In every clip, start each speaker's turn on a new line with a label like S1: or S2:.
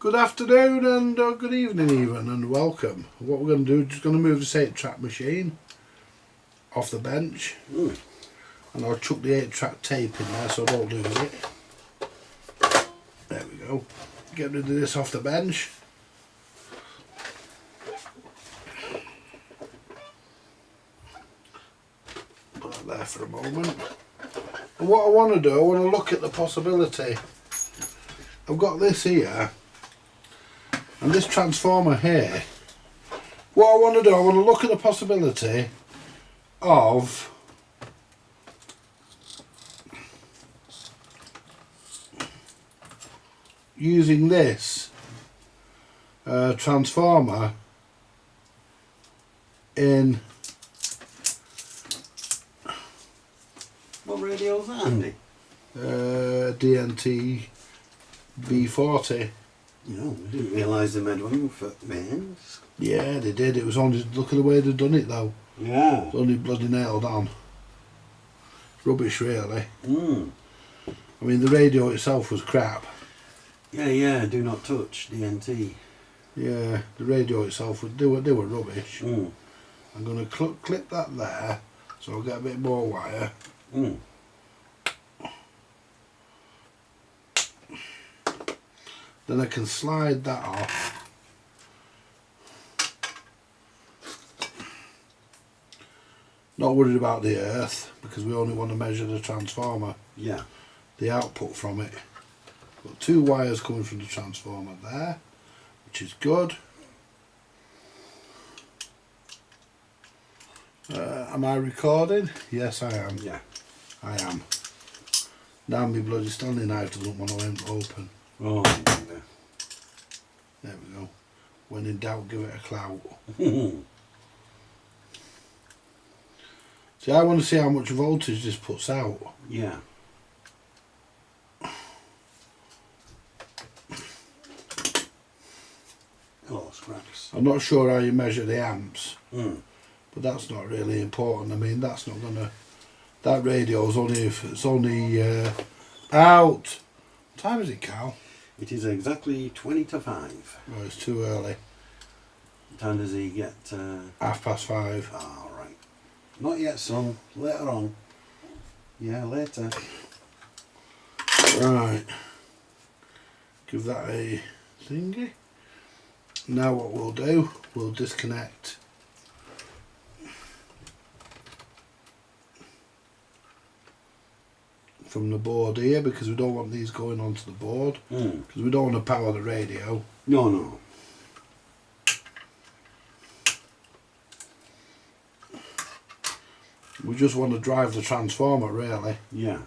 S1: Good afternoon and good evening even, and welcome. What we're going to do is just going to move this 8-track machine off the bench. And I'll chuck the 8-track tape in there so I don't lose it. There we go. Get rid of this off the bench. Put that there for a moment. And what I want to do, I want to look at the possibility. I've got this here and this transformer here. What I want to do, I want to look at the possibility of using this transformer in.
S2: What radio's that, Andy?
S1: DNT B40.
S2: You know, I didn't realise they made one for mains.
S1: Yeah, they did. It was only, look at the way they've done it though.
S2: Yeah.
S1: It's only bloody nailed on. Rubbish, really. I mean, the radio itself was crap.
S2: Yeah, do not touch, DNT.
S1: Yeah, the radio itself, they were rubbish.
S2: Mm.
S1: I'm going to clip that there, so I'll get a bit more wire. Then I can slide that off. Not worried about the earth, because we only want to measure the transformer.
S2: Yeah.
S1: The output from it. Got 2 wires coming from the transformer there, which is good. Am I recording? Yes, I am.
S2: Yeah.
S1: I am. Now my bloody standing knife doesn't want to open.
S2: Oh, yeah.
S1: There we go. When in doubt, give it a clout. See, I want to see how much voltage this puts out.
S2: Yeah. Oh, scraps.
S1: I'm not sure how you measure the amps,
S2: Mm.
S1: but that's not really important. I mean, that's not gonna. That radio's only if it's only out. What time is it, Cal?
S2: It is exactly 20 to 5.
S1: Oh, it's too early.
S2: What time does he get?
S1: 5:30.
S2: All right. Not yet, son. Later on. Yeah, later.
S1: Right. Give that a thingy. Now what we'll do, we'll disconnect from the board here, because we don't want these going onto the board, because we don't want to power the radio.
S2: No.
S1: We just want to drive the transformer, really.
S2: Yeah.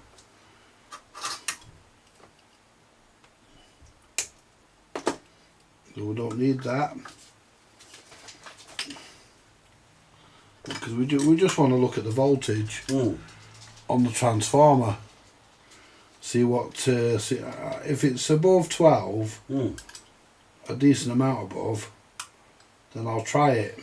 S1: So we don't need that, because we just want to look at the voltage on the transformer. See what if it's above 12, a decent amount above, then I'll try it.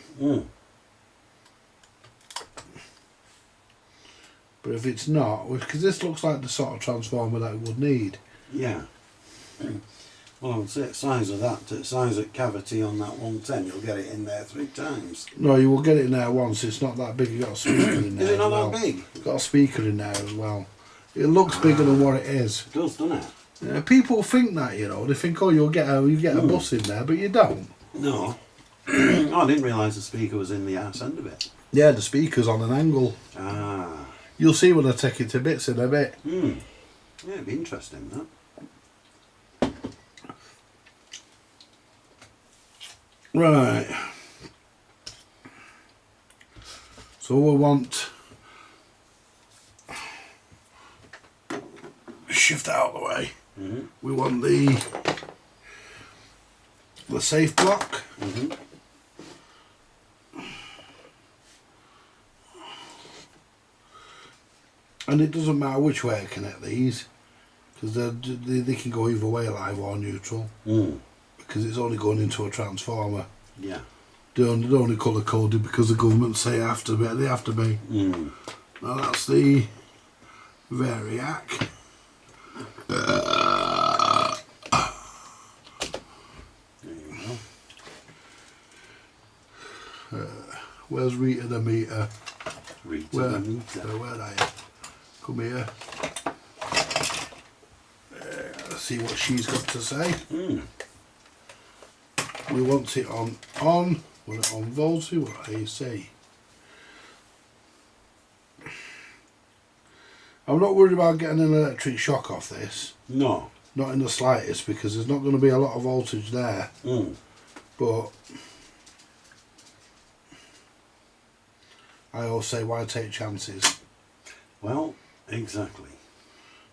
S1: But if it's not, because this looks like the sort of transformer that it would need.
S2: Yeah. Well, I would say the size of that, the size of cavity on that 110, you'll get it in there 3 times.
S1: No, you will get it in there once. It's not that big. You've got a speaker in there.
S2: Is it not
S1: as well.
S2: that big?
S1: It's got a speaker in there as well. It looks bigger than what it is.
S2: It does, doesn't it?
S1: Yeah, people think that, you know. They think, oh, you get a bus in there, but you don't.
S2: No. Oh, I didn't realise the speaker was in the arse end of it.
S1: Yeah, the speaker's on an angle.
S2: Ah.
S1: You'll see when I take it to bits in a bit.
S2: Yeah, it'd be interesting, that.
S1: Right. So we want shift that out of the way. We want the safe block. And it doesn't matter which way I connect these, because they can go either way, live or neutral. Because it's only going into a transformer.
S2: Yeah.
S1: They're only colour coded because the government say they have to be. Now that's the Variac. Where's Rita the meter?
S2: Rita
S1: Where?
S2: the meter.
S1: Where are you? Come here. Let's see what she's got to say. We want it on, want it on voltage, what AC. I'm not worried about getting an electric shock off this.
S2: No.
S1: Not in the slightest, because there's not going to be a lot of voltage there. But I always say, why take chances?
S2: Well, exactly.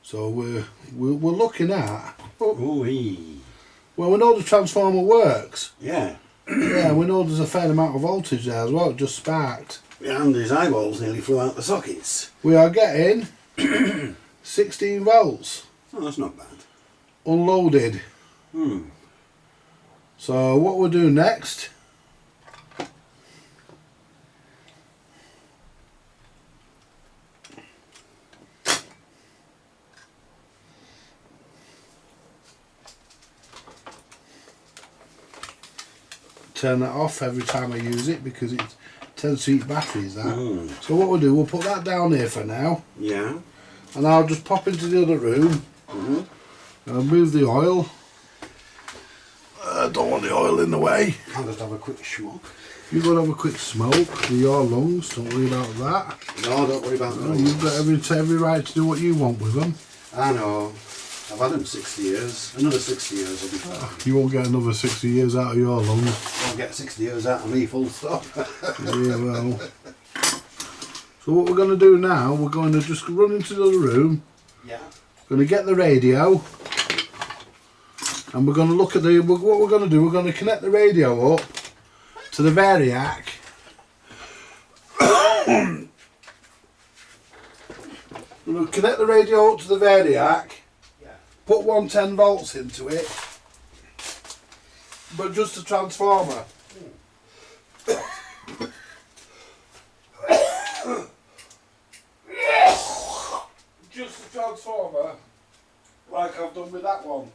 S1: So we're looking at.
S2: Ooh-wee.
S1: Well, we know the transformer works.
S2: Yeah.
S1: Yeah, we know there's a fair amount of voltage there as well. It just sparked.
S2: And his eyeballs nearly flew out the sockets.
S1: We are getting 16 volts
S2: Oh, that's not bad.
S1: unloaded. So what we'll do next, turn that off every time I use it because it tends to eat batteries, that. So what we'll do, we'll put that down here for now,
S2: Yeah.
S1: and I'll just pop into the other room and move the oil. I don't want the oil in the way.
S2: I'll just have a quick schmuck.
S1: You've got to have a quick smoke with your lungs, don't worry about that.
S2: No, don't worry about that.
S1: You've got every right to do what you want with them.
S2: I know. I've had them 60 years. Another 60 years will be fine.
S1: You won't get another 60 years out of your lungs.
S2: I'll get 60 years out of me, full stop.
S1: Yeah, well. So what we're going to do now, we're going to just run into the other room.
S2: Yeah.
S1: Going to get the radio. And we're going to look at what we're going to do, we're going to connect the radio up to the variac. We're going to connect the radio up to the variac. Put 110 volts into it, but just a transformer. Just a transformer, like I've done with that one.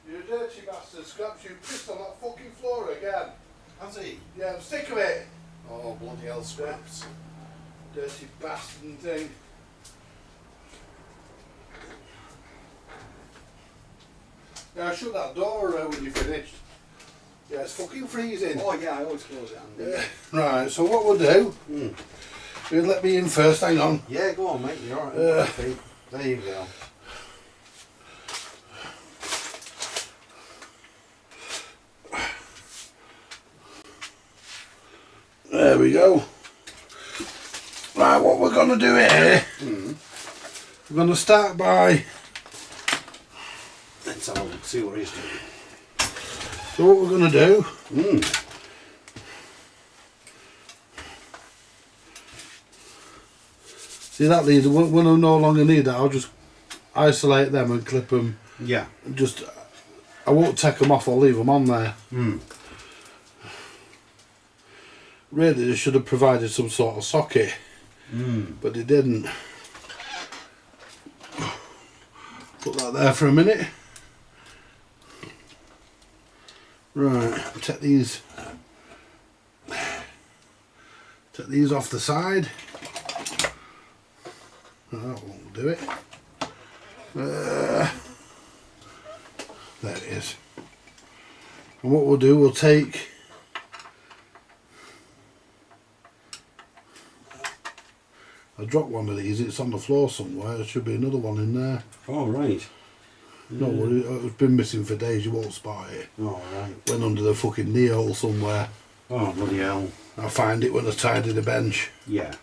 S1: You dirty bastard, Scraps, you pissed on that fucking floor again.
S2: Has he?
S1: Yeah, I'm sick of it.
S2: Oh, bloody hell, Scraps.
S1: Dirty bastard and thing. Now shut that door when you're finished. Yeah, it's fucking freezing.
S2: Oh, yeah, I always close it, Andy.
S1: Right, so what we'll do, you'll let me in first, hang on.
S2: Yeah, go on, mate, you're alright. There you go.
S1: There we go. Right, what we're going to do here, we're going to start by...
S2: Let's have a look, see what he's doing.
S1: So what we're going to do... See that lead, when I no longer need that, I'll just isolate them and clip them.
S2: Yeah.
S1: Just, I won't take them off, I'll leave them on there. Really, they should have provided some sort of socket, but they didn't. Put that there for a minute. Right, take these off the side. That won't do it. There it is. And what we'll do, we'll take I dropped one of these, it's on the floor somewhere, there should be another one in there.
S2: Oh, right.
S1: No worry, it's been missing for days, you won't spot it.
S2: All right.
S1: Went under the fucking knee hole somewhere.
S2: Oh, bloody hell.
S1: I'll find it when I tidy the bench.
S2: Yeah.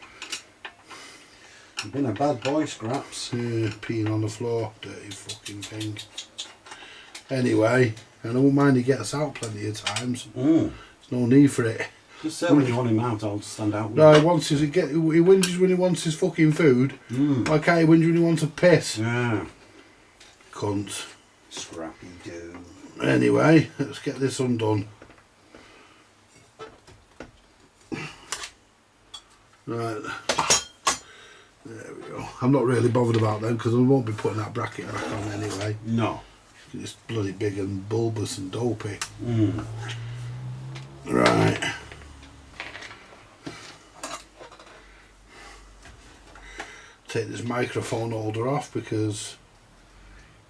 S2: You've been a bad boy, Scraps.
S1: Yeah, peeing on the floor, dirty fucking thing. Anyway, and I won't mind he gets out plenty of times. There's no need for it.
S2: Just say when you want him out, I'll stand out with
S1: No,
S2: you.
S1: he whinges when he wants his fucking food. Why can't he whinge when he wants a piss?
S2: Yeah.
S1: Cunt.
S2: Scrappy do.
S1: Anyway, let's get this undone. Right. There we go. I'm not really bothered about them because I won't be putting that bracket back on anyway.
S2: No.
S1: It's bloody big and bulbous and dopey. Right. Take this microphone holder off because...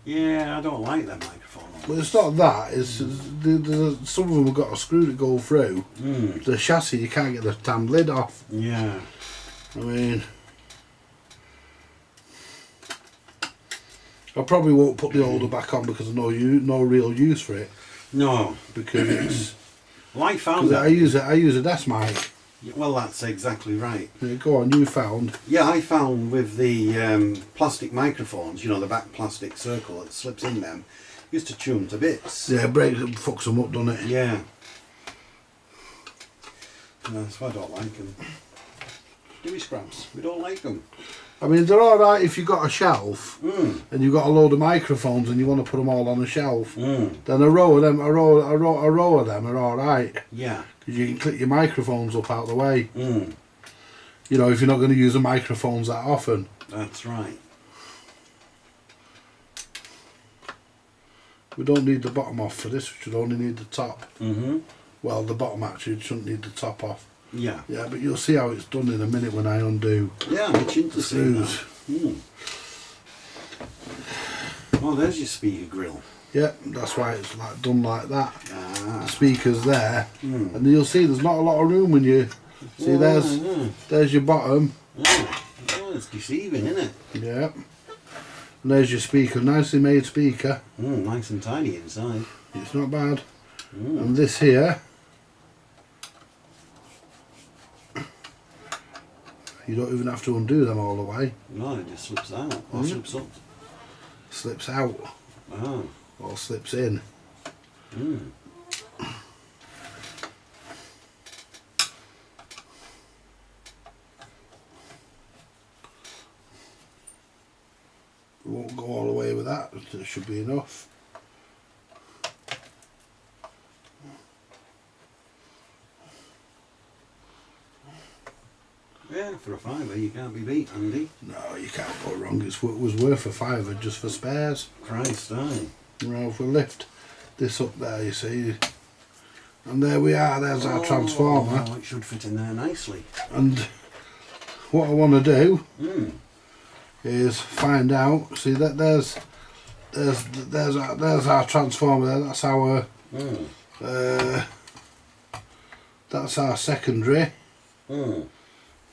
S2: Yeah, I don't like that microphone.
S1: Well, it's not that. It's some of them have got a screw to go through. The chassis, you can't get the damn lid off.
S2: Yeah.
S1: I mean... I probably won't put the holder back on because there's no real use for it.
S2: No.
S1: Because it's...
S2: Well, I found that.
S1: I use a desk mic.
S2: Well, that's exactly right.
S1: Yeah, go on, you found.
S2: Yeah, I found with the plastic microphones, you know, the back plastic circle that slips in them, used to chew them to bits.
S1: Yeah, breaks and fucks them up, doesn't it?
S2: Yeah. No, that's why I don't like them. Do we, Scraps? We don't like them.
S1: I mean, they're alright if you've got a shelf and you've got a load of microphones and you want to put them all on a shelf. Then a row of them are alright.
S2: Yeah.
S1: Because you can click your microphones up out the way. You know, if you're not going to use the microphones that often.
S2: That's right.
S1: We don't need the bottom off for this, we should only need the top. Well, the bottom actually shouldn't need the top off.
S2: Yeah.
S1: Yeah, but you'll see how it's done in a minute when I undo
S2: Yeah, I'm itching to
S1: the
S2: see that.
S1: screws.
S2: Oh, there's your speaker grill.
S1: Yeah, that's why it's like done like that.
S2: Ah.
S1: The speaker's there, and you'll see there's not a lot of room when you see. There's your bottom.
S2: Oh, it's deceiving, isn't it?
S1: Yeah, and there's your speaker, nicely made speaker.
S2: Nice and tiny inside.
S1: It's not bad. And this here, you don't even have to undo them all the way.
S2: No, it just slips out or slips up.
S1: Slips out
S2: Oh.
S1: or slips in. We won't go all the way with that, it should be enough.
S2: Yeah, for a fiver you can't be beat, Andy.
S1: No, you can't go wrong. It was worth a fiver just for spares.
S2: Christ, aye.
S1: You know, if we lift this up there, you see, and there we are. There's our transformer.
S2: Oh, it should fit in there nicely.
S1: And what I want to do is find out. See that there's our transformer there. That's our secondary,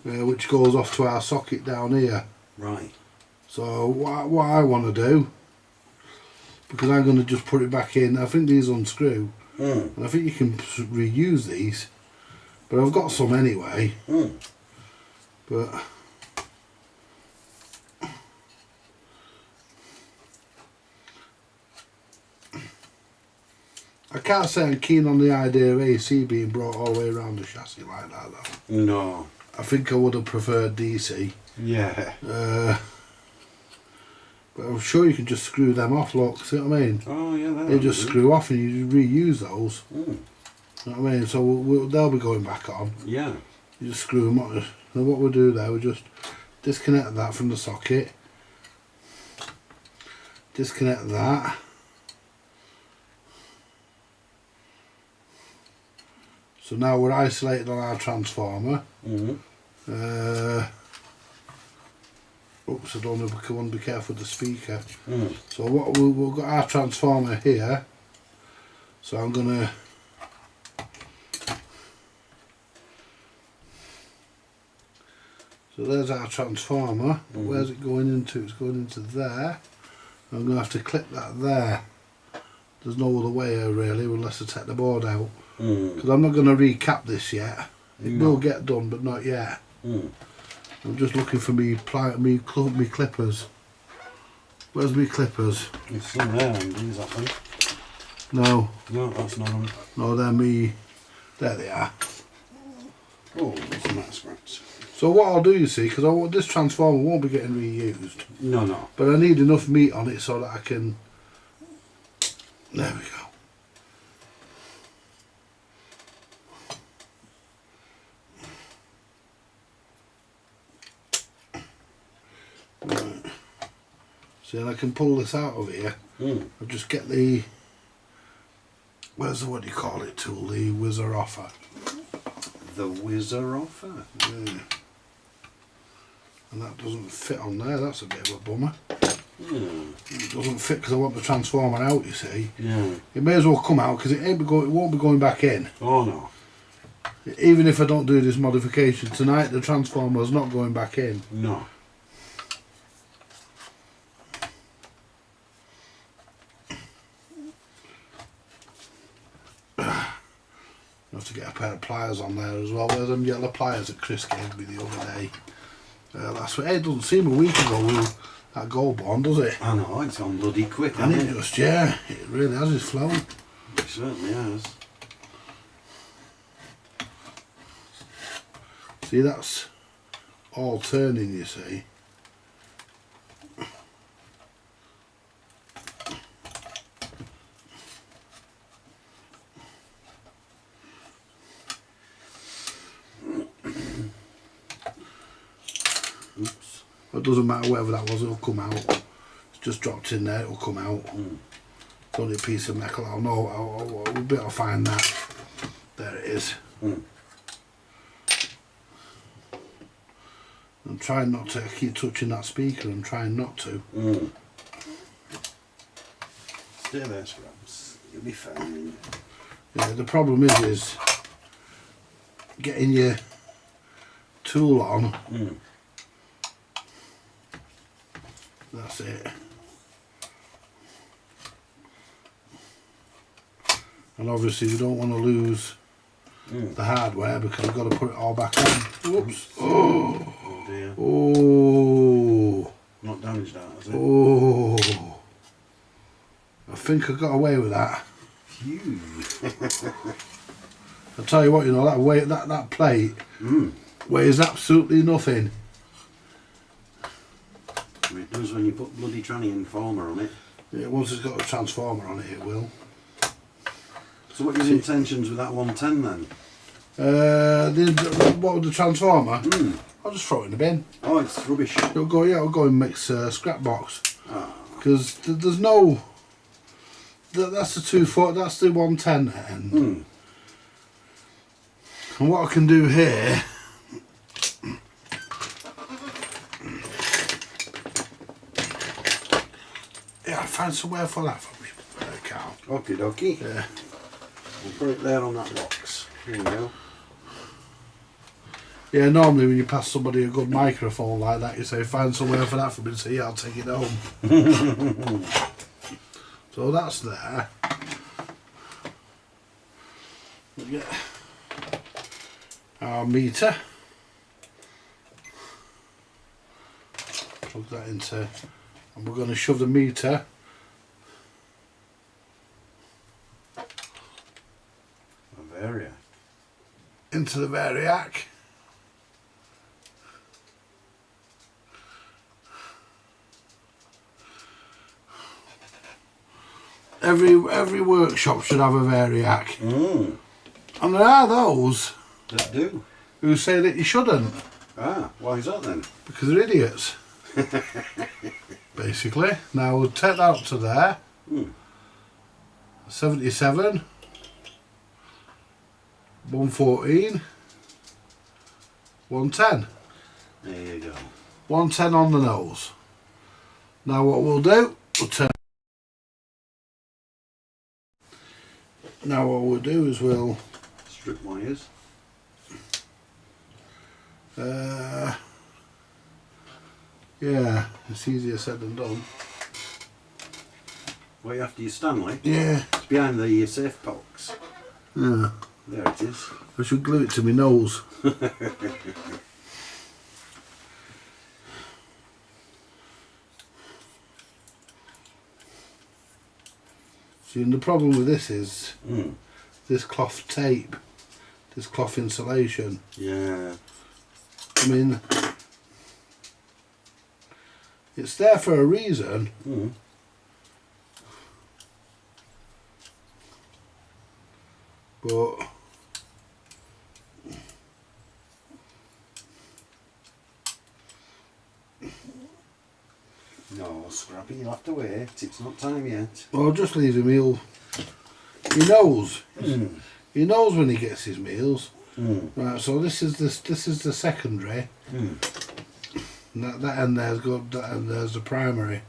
S1: which goes off to our socket down here.
S2: Right.
S1: So what I want to do, because I'm going to just put it back in. I think these unscrew, and I think you can reuse these. But I've got some anyway. But I can't say I'm keen on the idea of AC being brought all the way around the chassis like that though.
S2: No.
S1: I think I would have preferred DC.
S2: Yeah.
S1: But I'm sure you can just screw them off, look, see what I mean?
S2: Oh, yeah,
S1: They just screw off and you reuse those. You know what I mean? So they'll be going back on.
S2: Yeah.
S1: You just screw them on. And what we'll do there, we'll just disconnect that from the socket. Disconnect that. So now we're isolated on our transformer. Oops, I don't want to be careful with the speaker. So what we've got our transformer here. So I'm gonna so there's our transformer. Where's it going into? It's going into there. I'm going to have to clip that there. There's no other way really unless I take the board out. Because I'm not going to recap this yet. It will get done, but not yet. I'm just looking for me clippers. Where's me clippers?
S2: It's some there on these, I think.
S1: No.
S2: No, that's not them.
S1: No, they're me. There they are.
S2: Oh, there's some that scratch.
S1: So what I'll do, you see, because this transformer won't be getting reused.
S2: No, no.
S1: But I need enough meat on it so that I can... There we go. Right. See, and I can pull this out of here. I'll just get the... Where's the, what do you call it, tool? The whizzer offer.
S2: The whizzer offer?
S1: Yeah. And that doesn't fit on there, that's a bit of a bummer. It doesn't fit because I want the transformer out, you see.
S2: Yeah.
S1: It may as well come out because it won't be going back in.
S2: Oh no.
S1: Even if I don't do this modification tonight, the transformer's not going back in.
S2: No.
S1: I have to get a pair of pliers on there as well. Where's them yellow pliers that Chris gave me the other day? That's what it doesn't seem a week ago with that gold bond, does it?
S2: I know, it's gone bloody quick,
S1: And
S2: hasn't
S1: it just, yeah, it really has, it's flown.
S2: It certainly has.
S1: See, that's all turning, you see.
S2: Oops.
S1: It doesn't matter whatever that was, it'll come out. It's just dropped in there, it'll come out. It's only a piece of metal, I'll know, I'll be able to find that. There it is. I'm trying not to keep touching that speaker, I'm trying not to.
S2: Stay there, Scrubs. You'll be fine.
S1: Yeah, the problem is getting your tool on. That's it. And obviously you don't want to lose the hardware because I've got to put it all back on. Whoops. Oh.
S2: Oh dear.
S1: Oh.
S2: Not damaged that, has it?
S1: Oh. I think I got away with that.
S2: Phew.
S1: I'll tell you what, you know, that plate weighs absolutely nothing.
S2: It does when you put bloody tranny informer on it.
S1: Yeah, once it's got a transformer on it, it will.
S2: So what are your intentions with that 110 then?
S1: What with the transformer? I'll just throw it in the bin.
S2: Oh, it's rubbish.
S1: It'll go and mix scrap box. Because there's no... That's the 240, that's the 110 end. And what I can do here... Yeah, I found somewhere for that for me, Carl.
S2: Okie dokie.
S1: Yeah.
S2: We'll put it there on that box. Here we go.
S1: Yeah, normally when you pass somebody a good microphone like that, you say, find somewhere for that for me, and say, yeah, I'll take it home. So that's there. We get our meter. Plug that into, and we're going to shove the meter
S2: Variac.
S1: into the variac. Every workshop should have a variac. And there are those
S2: That do.
S1: who say that you shouldn't.
S2: Ah, why is that then?
S1: Because they're idiots. Basically. Now we'll take that up to there. 77. 114. 110.
S2: There you go.
S1: 110 on the nose. Now what we'll do, we'll turn. Now what we'll do is we'll
S2: Strip wires.
S1: yeah, it's easier said than done.
S2: Way after your Stanley.
S1: Yeah.
S2: It's behind the safe box.
S1: Yeah.
S2: There it is.
S1: I should glue it to my nose. See, and the problem with this is this cloth tape, this cloth insulation.
S2: Yeah.
S1: I mean, it's there for a reason. But
S2: No, Scrappy, you'll have to wait. It's not time yet.
S1: I'll just leave him. He knows. He knows when he gets his meals. Right. So this is the secondary. And that end there's good. That end there's the primary.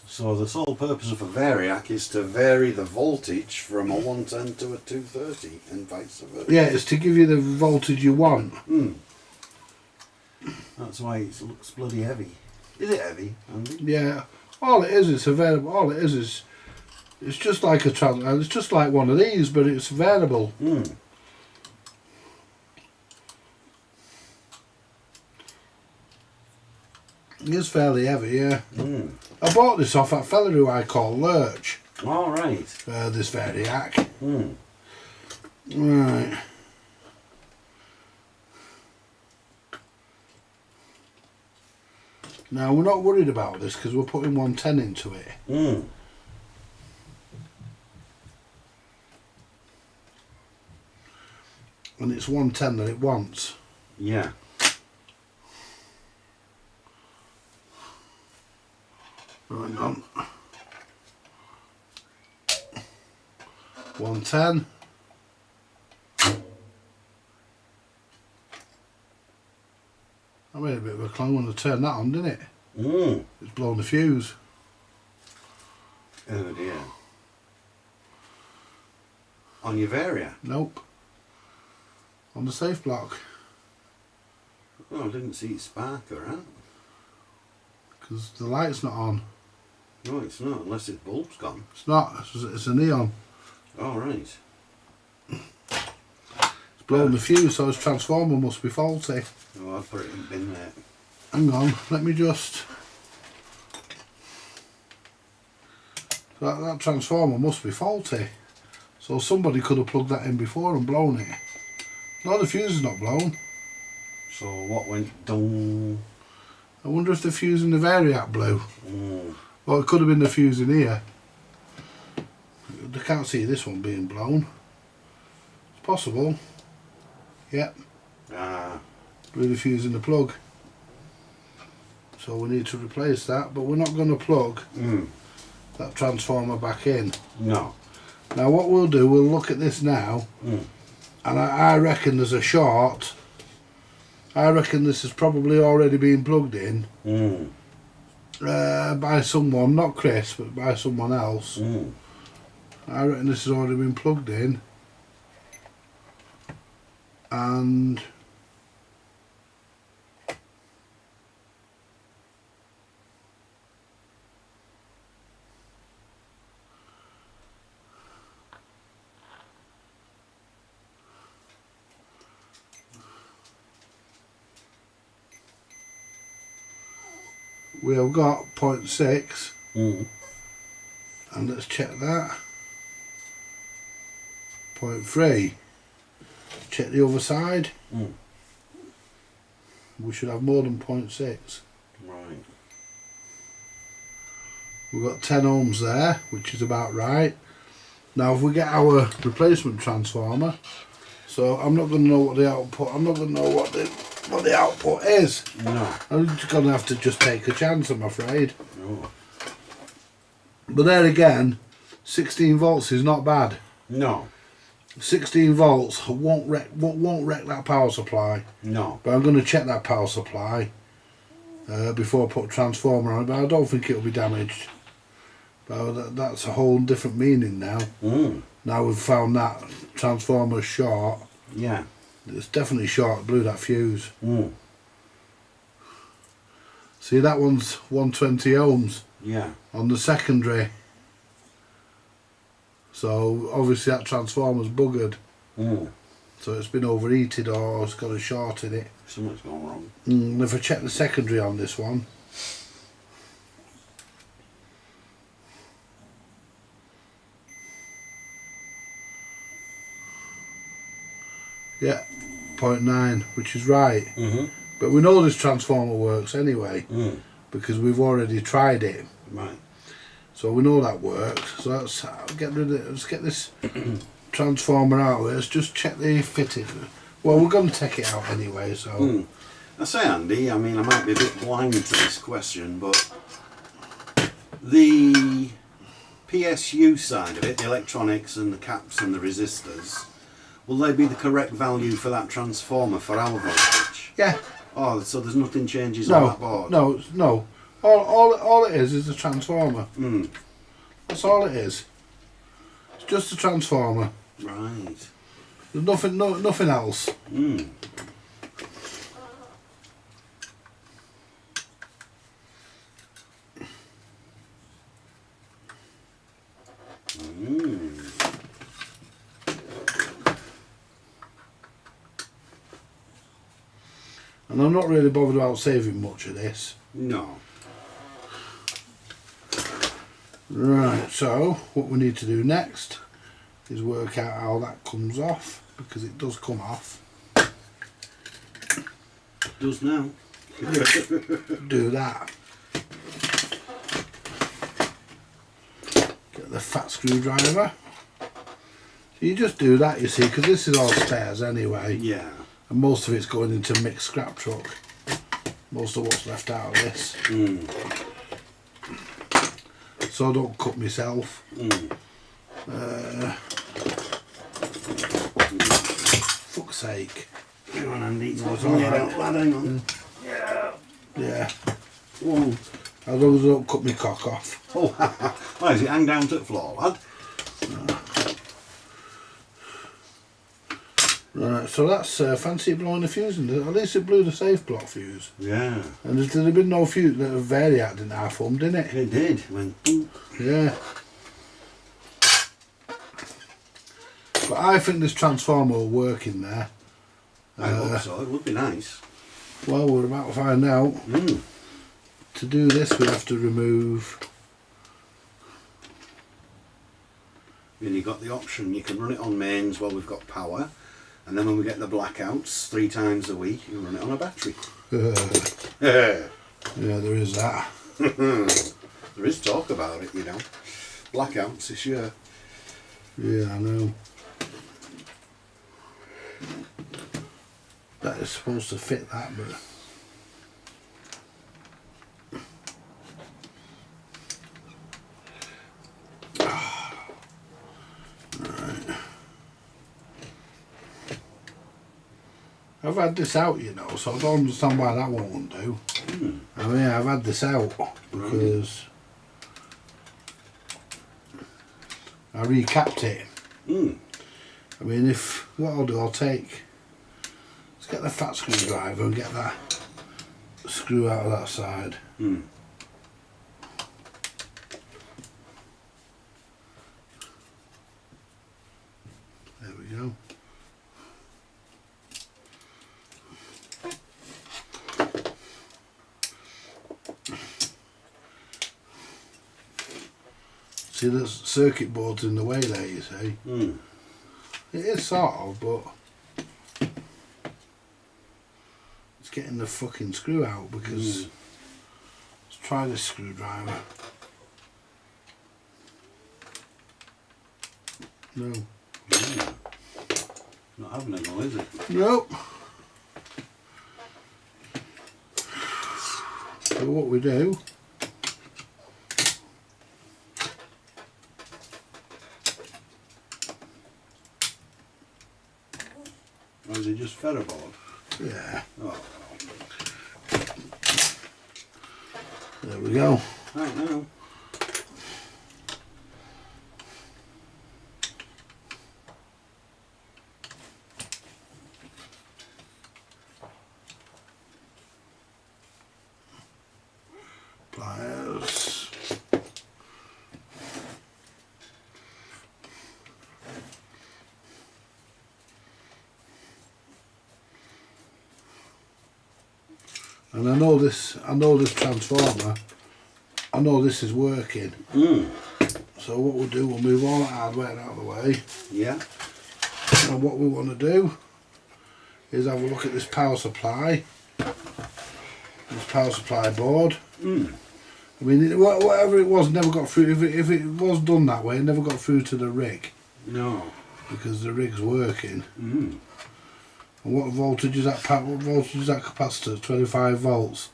S2: So the sole purpose of a variac is to vary the voltage from a 110 to a 230 and vice versa.
S1: Yeah, it's to give you the voltage you want.
S2: That's why it looks bloody heavy. Is it heavy, Andy?
S1: Yeah. All it is, it's a variable. All it is it's just like a it's just like one of these, but it's variable. It is fairly heavy, yeah. I bought this off that fella who I call Lurch.
S2: All right.
S1: This variac. Right. Now we're not worried about this because we're putting 110 into it. And it's 110 that it wants.
S2: Yeah.
S1: Right on. 110. I made a bit of a clang when I turned that on, didn't it? It's blown the fuse.
S2: Oh dear. On your Varia?
S1: Nope. On the safe block.
S2: Oh, I didn't see it spark or that.
S1: Because the light's not on.
S2: No, it's not, unless the bulb's gone.
S1: It's not. It's a neon.
S2: Oh, right.
S1: It's blown the fuse, so its transformer must be faulty.
S2: Oh, I'll put it in the bin there.
S1: Hang on, let me just... That transformer must be faulty. So somebody could have plugged that in before and blown it. No, the fuse is not blown.
S2: So what went dong?
S1: I wonder if the fuse in the variac blew. Well, it could have been the fuse in here. I can't see this one being blown. It's possible. Yep. Blew the fuse in the plug. So we need to replace that, but we're not going to plug that transformer back in.
S2: No.
S1: Now what we'll do, we'll look at this now, and I reckon there's a short. I reckon this has probably already been plugged in by someone, not Chris, but by someone else. I reckon this has already been plugged in, and we have got 0.6, and let's check that. 0.3. Check the other side. We should have more than 0.6.
S2: Right.
S1: We've got 10 ohms there, which is about right. Now if we get our replacement transformer, so I'm not going to know what the output, I'm not going to know what the output is.
S2: No.
S1: I'm just going to have to just take a chance, I'm afraid.
S2: No.
S1: But there again, 16 volts is not bad.
S2: No.
S1: 16 volts won't wreck that power supply.
S2: No.
S1: But I'm going to check that power supply before I put a transformer on it, but I don't think it'll be damaged. But that's a whole different meaning now. Now we've found that transformer short.
S2: Yeah.
S1: It's definitely short, blew that fuse. See, that one's 120 ohms.
S2: Yeah.
S1: on the secondary. So obviously that transformer's buggered.
S2: Mm.
S1: So it's been overheated or it's got a short in it.
S2: Something's gone wrong.
S1: And if I check the secondary on this one, yeah, 0.9, which is right.
S2: Mm-hmm.
S1: But we know this transformer works anyway,
S2: Mm.
S1: because we've already tried it.
S2: Right.
S1: So we know that works. So let's get rid of it. Let's get this transformer out of it. Let's just check the fitting. Well, we're going to take it out anyway, so...
S2: Mm. I say, Andy, I mean, I might be a bit blind to this question, but the PSU side of it, the electronics and the caps and the resistors, will they be the correct value for that transformer for our voltage?
S1: Yeah.
S2: Oh, so there's nothing changes on that board?
S1: No. All it is a transformer.
S2: Mm.
S1: That's all it is. It's just a transformer.
S2: Right.
S1: There's nothing else.
S2: Mm. Mm.
S1: And I'm not really bothered about saving much of this.
S2: No.
S1: Right, so what we need to do next is work out how that comes off, because it does come off.
S2: Does now.
S1: Do that. Get the fat screwdriver. So you just do that, you see, because this is all spares anyway.
S2: Yeah.
S1: And most of it's going into mixed scrap truck. Most of what's left out of this.
S2: Mm.
S1: So I don't cut myself.
S2: Mm.
S1: Fuck's sake.
S2: Hang on, Andy. It's
S1: No, it's
S2: got
S1: all
S2: laid
S1: right.
S2: out, lad, hang on.
S1: Yeah.
S2: Whoa.
S1: As long as I don't cut my cock off.
S2: Oh, why does it hang down to the floor, lad?
S1: Right, so that's fancy blowing the fuse in. At least it blew the safe block fuse.
S2: Yeah.
S1: And there'd have been no fuse. The variac didn't half hum, didn't it?
S2: It did. It went boom.
S1: Yeah. But I think this transformer will work in there.
S2: I hope so. It would be nice.
S1: Well, we're about to find out.
S2: Mm.
S1: To do this, we have to remove.
S2: And you've got the option. You can run it on mains while we've got power. And then when we get the blackouts 3 times a week, you can run it on a battery.
S1: Yeah, there is that.
S2: There is talk about it, you know. Blackouts this year.
S1: Yeah, I know. That is supposed to fit that, but. I've had this out, you know, so I don't understand why that one won't do.
S2: Mm.
S1: I mean, I've had this out because I recapped it.
S2: Mm.
S1: I mean, what I'll do, let's get the fat screwdriver and get that screw out of that side.
S2: Mm.
S1: There we go. See, the circuit board's in the way there, you see.
S2: Mm.
S1: It is sort of, but it's getting the fucking screw out because let's try this screwdriver. No.
S2: Yeah. Not having a go, is it?
S1: Nope. So what we do,
S2: Or is it just ferroboard?
S1: yeah,
S2: Oh,
S1: there we go.
S2: right now.
S1: Pliers. And I know this transformer, I know this is working. So what we'll do, we'll move all that hardware out of the way.
S2: Yeah.
S1: And what we want to do is have a look at this power supply. This power supply board. I mean, whatever it was, never got through. If it was done that way, it never got through to the rig.
S2: No.
S1: Because the rig's working. And what voltage is that? What voltage is that capacitor? 25 volts.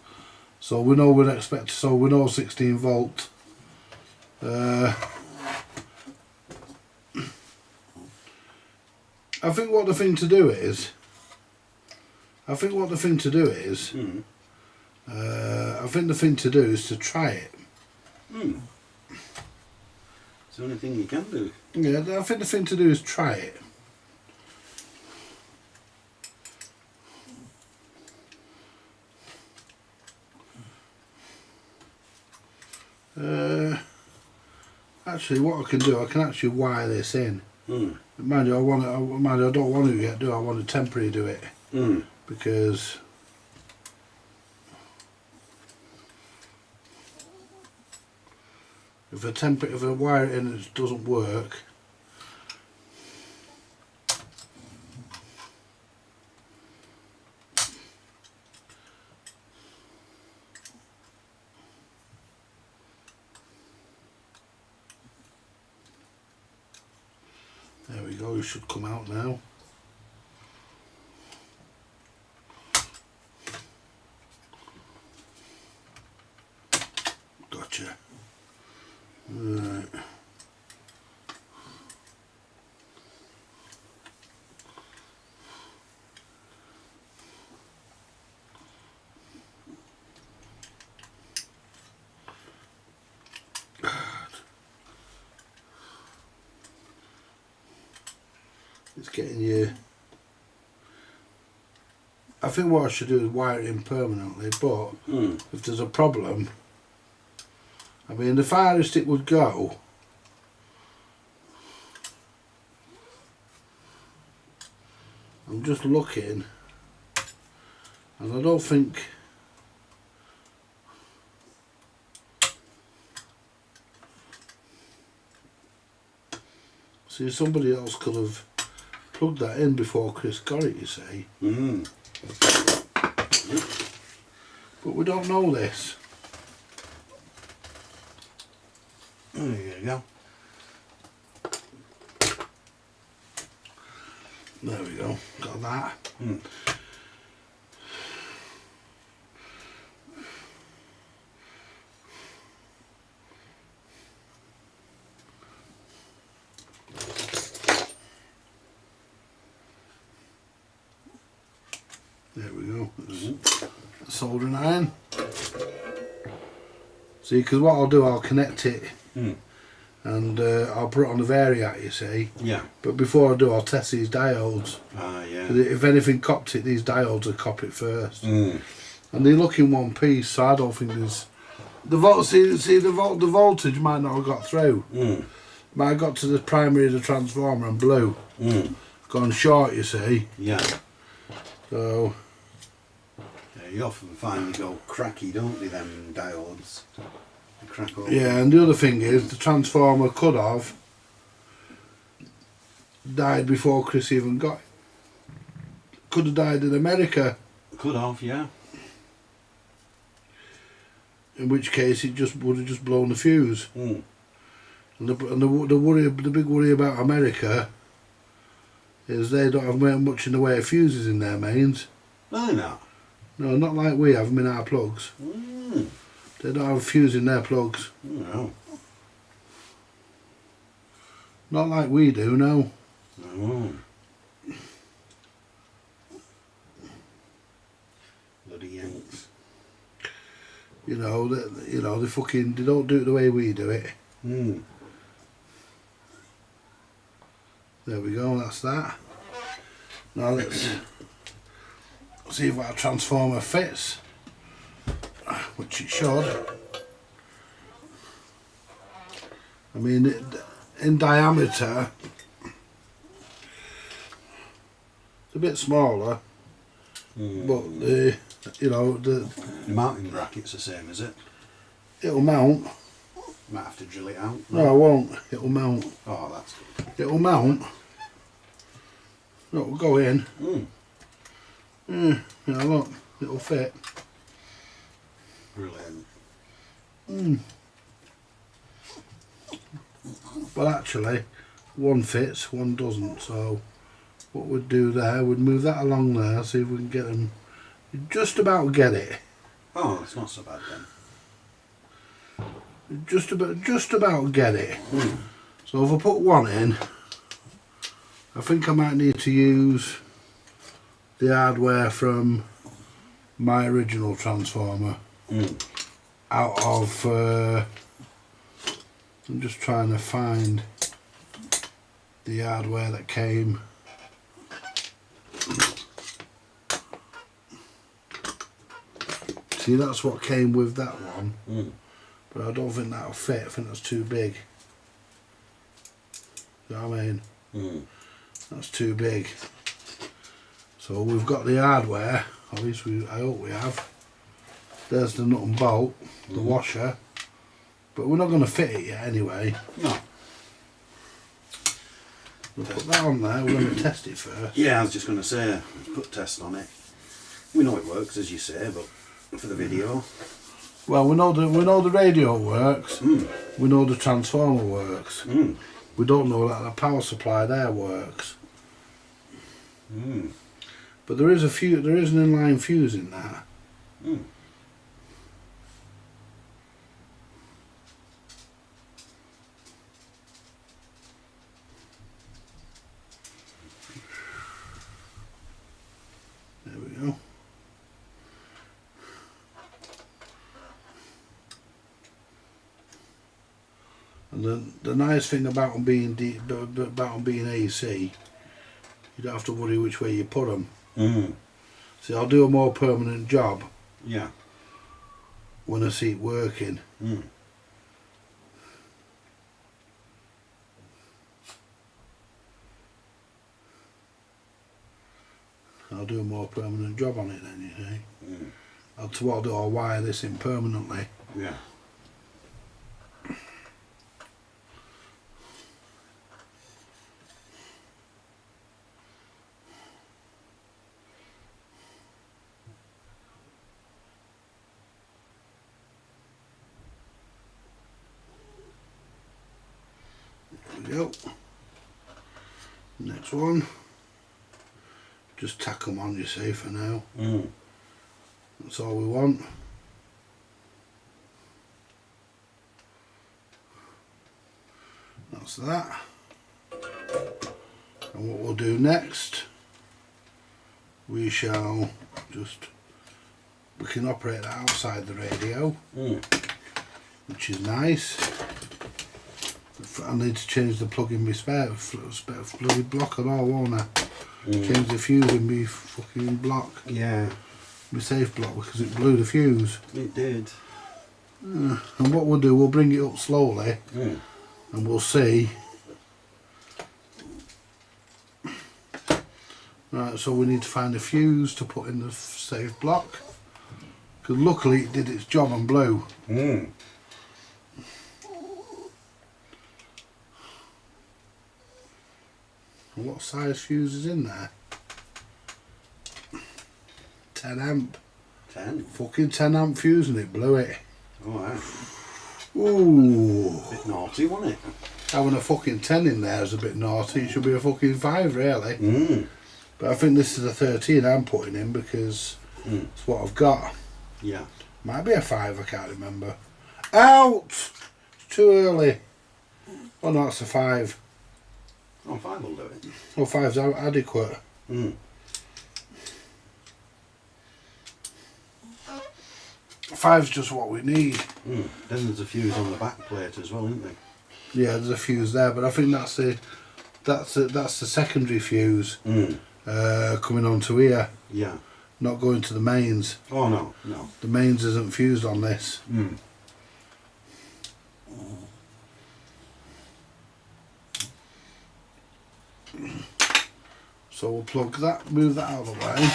S1: So we know we'd expect. So we know 16 volt. I think what the thing to do is. I think the thing to do is to try it.
S2: It's the only thing you can do.
S1: Yeah, I think the thing to do is try it. Actually, what I can do, I can actually wire this in. Mind you, I don't want to yet do. I want to temporarily do it because if I wire it in and it doesn't work, there we go. It should come out now. Gotcha. Right. It's getting you. I think what I should do is wire it in permanently, but if there's a problem, I mean, the farthest it would go, I'm just looking, and I don't think, see, somebody else could have plugged that in before Chris got it, you see. But we don't know this.
S2: There you go.
S1: There we go, got that. There we go. Soldering iron. See, because what I'll do, I'll connect it and I'll put it on the variac, you see.
S2: Yeah.
S1: But before I do, I'll test these diodes.
S2: Ah, yeah.
S1: 'Cause if anything copped it, these diodes will cop it first. And they look in one piece, so I don't think there's the the voltage might not have got through. Might have got to the primary of the transformer and blew. Gone short, you see.
S2: Yeah.
S1: So.
S2: Yeah, you often find they go cracky, don't they, them diodes? They crack open.
S1: Yeah, and the other thing is, the transformer could have died before Chris even got it. Could have died in America.
S2: Could have, yeah.
S1: In which case, it just would have just blown the fuse. And the big worry about America is they don't have much in the way of fuses in their mains.
S2: No, they're not.
S1: No, not like we have them in our plugs. They don't have a fuse in their plugs.
S2: No.
S1: Not like we do, no.
S2: No. Bloody Yanks.
S1: They they don't do it the way we do it. There we go, that's that. Now let's see if our transformer fits, which it should. I mean, in diameter, it's a bit smaller, but you know,
S2: The mounting bracket's the same, is it?
S1: it'll mount.
S2: Might have to drill it out.
S1: No, I won't. It'll mount.
S2: Oh, that's good.
S1: It'll mount. It'll go in. Yeah, look, it'll fit.
S2: Brilliant.
S1: But actually, one fits, one doesn't. So what we'd do there, we'd move that along there, see if we can get them. Just about get it.
S2: Oh, it's not so bad then.
S1: Just about get it. So if I put one in, I think I might need to use the hardware from my original transformer out of I'm just trying to find the hardware that came. See, that's what came with that one, but I don't think that'll fit. I think that's too big. You know what I mean? That's too big. So we've got the hardware, at least I hope we have. There's the nut and bolt, the washer, but we're not going to fit it yet anyway.
S2: No.
S1: We'll put that on there, we're going to test it first.
S2: Yeah, I was just going to say, put test on it. We know it works, as you say, but for the video.
S1: Well, we know the radio works, we know the transformer works. We don't know that the power supply there works. But there is an inline fuse in there. There we go. And the nice thing about them being AC, you don't have to worry which way you put them. See, I'll do a more permanent job.
S2: Yeah.
S1: When I see it working. I'll do a more permanent job on it then, you see. I'll wire this in permanently.
S2: Yeah.
S1: There we go. Next one. Just tack them on, you see, for now. That's all we want. That's that. And what we'll do next, we can operate that outside the radio, which is nice. I need to change the plug in my spare bloody block and all, won't I? Change the fuse in my fucking block.
S2: Yeah.
S1: My safe block, because it blew the fuse.
S2: It did.
S1: And what we'll do, we'll bring it up slowly and we'll see. Right, so we need to find a fuse to put in the safe block, because luckily it did its job and blew. And what size fuse is in there? 10 amp.
S2: 10?
S1: Fucking 10 amp fuse, and it blew it.
S2: Alright.
S1: Ooh.
S2: Bit naughty, wasn't it?
S1: Having a fucking 10 in there is a bit naughty. It should be a fucking 5 really. But I think this is a 13 I'm putting in because it's what I've got.
S2: Yeah.
S1: Might be a 5, I can't remember. Out! It's too early. Oh no, it's a 5.
S2: Oh, 5 will do it.
S1: Oh, 5's adequate. 5's just what we need.
S2: Then there's a fuse on the back plate as well, isn't there?
S1: Yeah, there's a fuse there, but I think that's the secondary fuse coming onto here.
S2: Yeah.
S1: Not going to the mains.
S2: Oh no, no.
S1: The mains isn't fused on this. So we'll plug that, move that out of the way.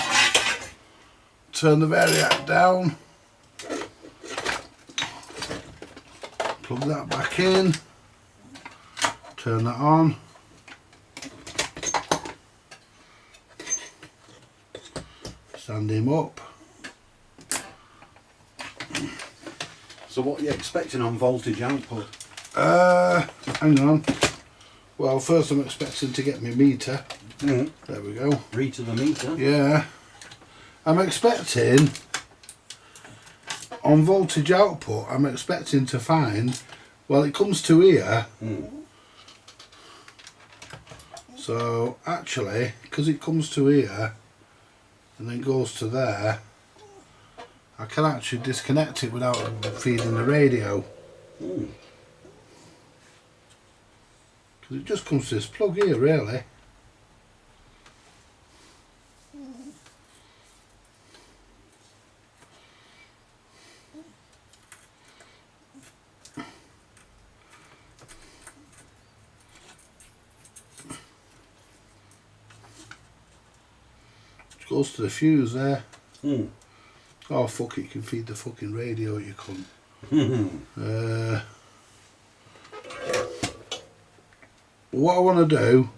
S1: turn the variac down, plug that back in, turn that on. Stand him up.
S2: So what are you expecting on voltage output?
S1: Hang on. Well, first I'm expecting to get my meter.
S2: Mm.
S1: There we go.
S2: Read to the meter.
S1: Yeah. I'm expecting, on voltage output, I'm expecting to find, well, it comes to here.
S2: Mm.
S1: So, actually, because it comes to here, and then goes to there, I can actually disconnect it without feeding the radio.
S2: Mm.
S1: Because it just comes to this plug here, really. It goes to the fuse there.
S2: Mm.
S1: Oh fuck it, you can feed the fucking radio, you cunt. What I want to do,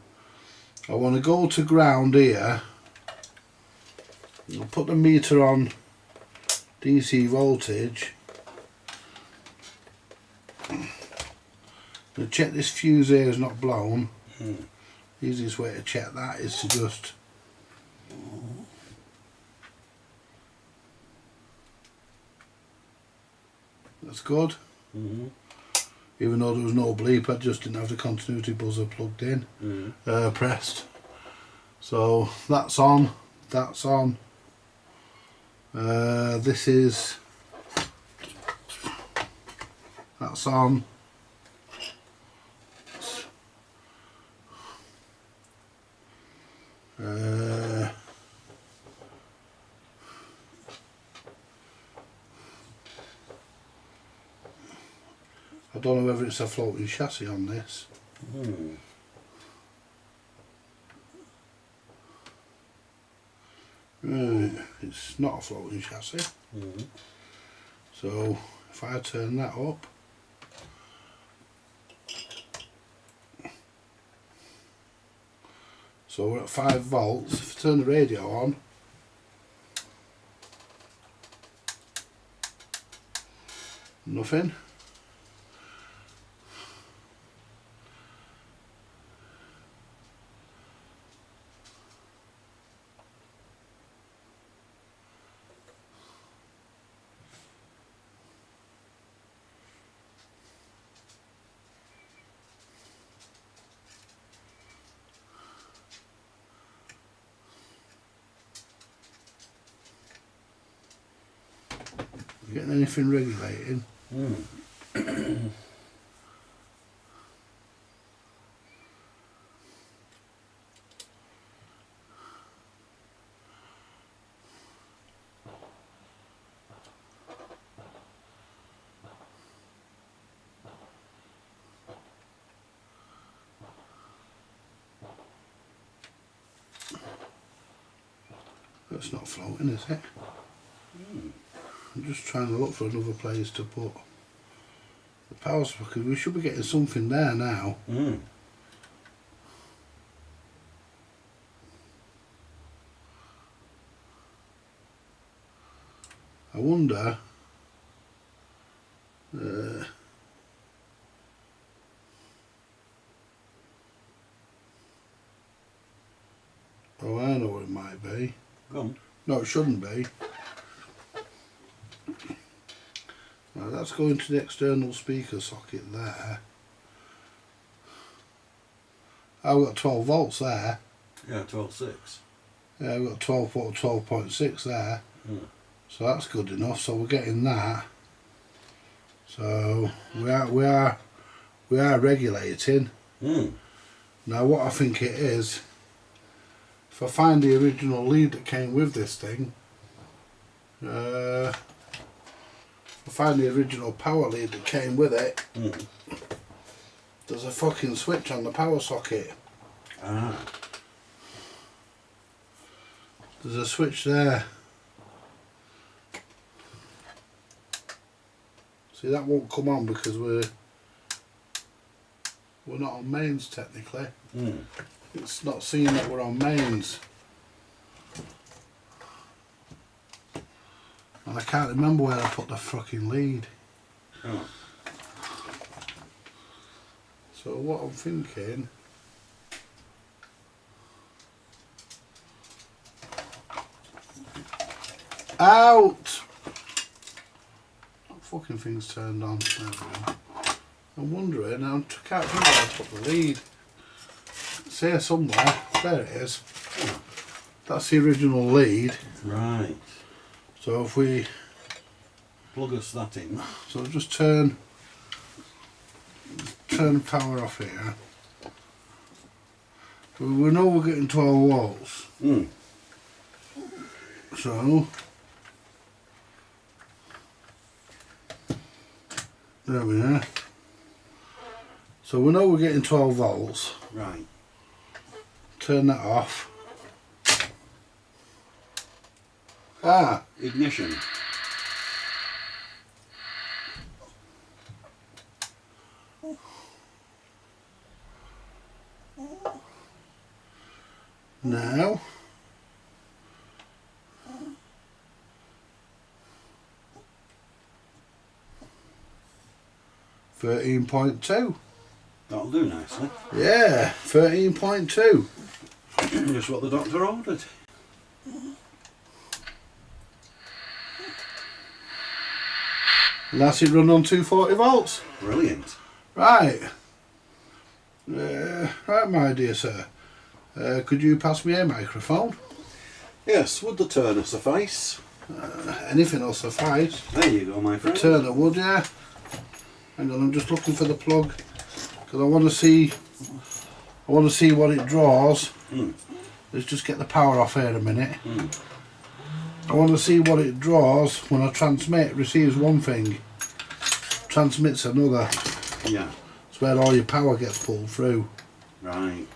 S1: I want to go to ground here. I'll put the meter on DC voltage. I'll check this fuse here is not blown.
S2: Mm.
S1: The easiest way to check that is to just that's good.
S2: Mm-hmm.
S1: Even though there was no bleep, I just didn't have the continuity buzzer plugged in, pressed. So that's on, that's on. This is, that's on. I don't know whether it's a floating chassis on this.
S2: Mm.
S1: Right, it's not a floating chassis.
S2: Mm.
S1: So if I turn that up, so we're at 5 volts. If I turn the radio on, nothing. Getting anything regulating?
S2: Mm.
S1: That's not floating, is it?
S2: Mm.
S1: I'm just trying to look for another place to put the power socket. We should be getting something there now.
S2: Mm.
S1: I wonder. Oh, I know what it might be.
S2: Go on.
S1: No, it shouldn't be. Now that's going to the external speaker socket there. I've got 12 volts there.
S2: Yeah, 12.6.
S1: Yeah, I've got 12 or 12.6 there.
S2: Mm.
S1: So that's good enough. So we're getting that. So we are regulating.
S2: Mm.
S1: Now what I think it is, if I find the original lead that came with this thing, if I find the original power lead that came with it,
S2: Mm.
S1: there's a fucking switch on the power socket.
S2: Ah.
S1: There's a switch there. See, that won't come on because we're not on mains technically. It's not seeing that we're on mains. And I can't remember where I put the fucking lead.
S2: Oh.
S1: So what I'm thinking... Out! That fucking thing's turned on. There we go. I'm wondering, I can't remember where I put the lead. It's here somewhere. There it is. That's the original lead.
S2: Right.
S1: So if we...
S2: Plug us that in.
S1: So just turn power off here. We know we're getting 12 volts. So there we are. So we know we're getting 12 volts.
S2: Right.
S1: Turn that off. Ah,
S2: Ignition.
S1: now 13.2.
S2: That'll do nicely.
S1: Yeah, 13.2.
S2: Just what the doctor ordered.
S1: And that's it run on 240 volts.
S2: Brilliant.
S1: Right. Right, my dear sir. Could you pass me a microphone?
S2: Yes, would the turner suffice?
S1: Anything will suffice.
S2: There you go, my friend.
S1: Turner would, yeah. Hang on, I'm just looking for the plug because I want to see what it draws. Let's just get the power off here a minute. I want to see what it draws when I transmit. Receives one thing, transmits another.
S2: Yeah.
S1: It's where all your power gets pulled through.
S2: Right.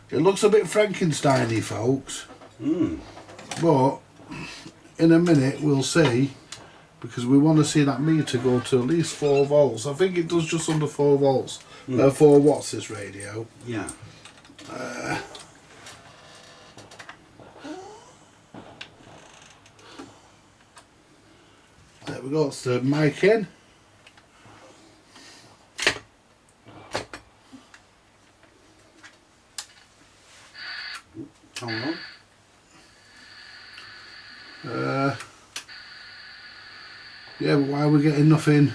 S1: It looks a bit Frankenstein-y, folks. But in a minute we'll see, because we want to see that meter go to at least 4 volts. I think it does just under 4 volts. 4 watts this radio.
S2: Yeah.
S1: There we go, it's the mic in.
S2: Hold on.
S1: Yeah, but why are we getting nothing?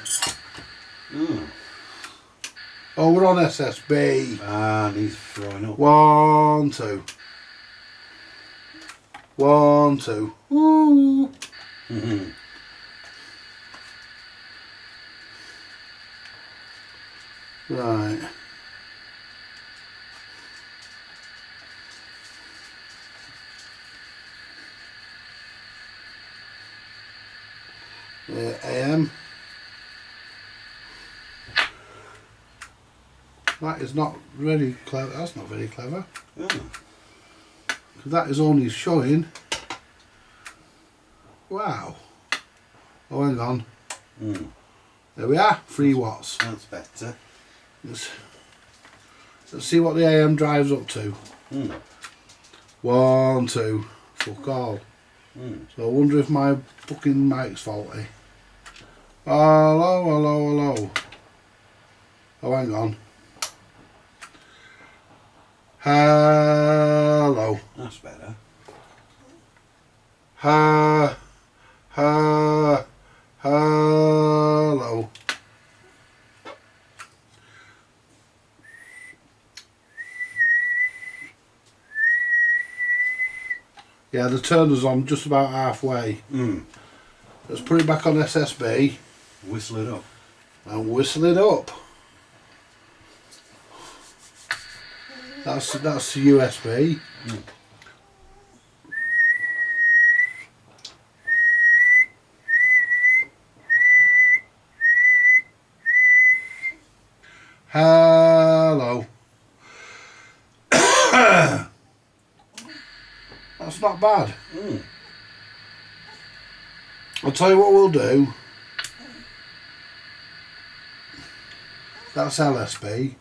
S1: Oh, we're on SSB.
S2: Ah, needs throwing up.
S1: 1, 2. 1, 2. Woo! Right. AM. That is not really clever. That's not very clever.
S2: Yeah.
S1: That is only showing. Wow. Oh, hang on. There we are. 3 watts.
S2: That's better.
S1: Let's see what the AM drives up to. 1, 2. Fuck all. So I wonder if my fucking mic's faulty. Hello, hello, hello. Oh, hang on. Hello.
S2: That's better.
S1: Hello. Yeah, the turner's on just about halfway. Let's put it back on SSB.
S2: Whistle it up.
S1: And whistle it up. That's the USB. Hello. That's not bad. I'll tell you what we'll do. That's LSB.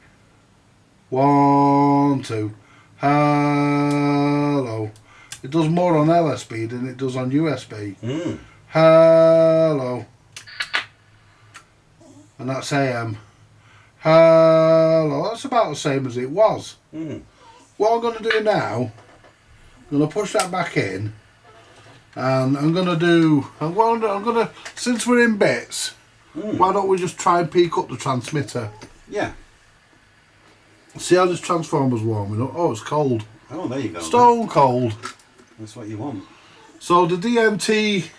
S1: 1, 2. Hello. It does more on LSB than it does on USB. Hello. And that's AM. Hello. That's about the same as it was. What I'm going to do now, I'm going to push that back in. And I'm going to, since we're in bits, why don't we just try and peak up the transmitter?
S2: Yeah.
S1: See how this transformer's warming up? Oh, it's cold.
S2: Oh, there you go.
S1: Stone cold.
S2: That's what you want.
S1: So the DMT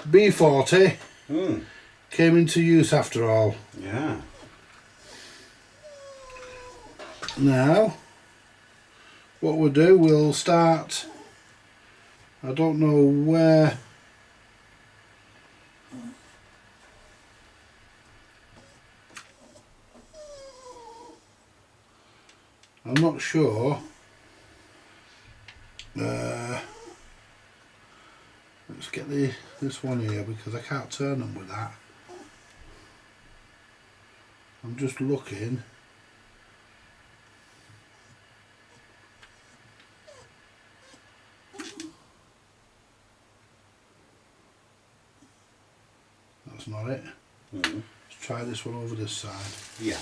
S1: B40 came into use after all.
S2: Yeah.
S1: Now, what we'll do, we'll start, I don't know where, I'm not sure. Let's get this one here because I can't turn them with that. I'm just looking. That's not it. Let's try this one over this side.
S2: Yeah.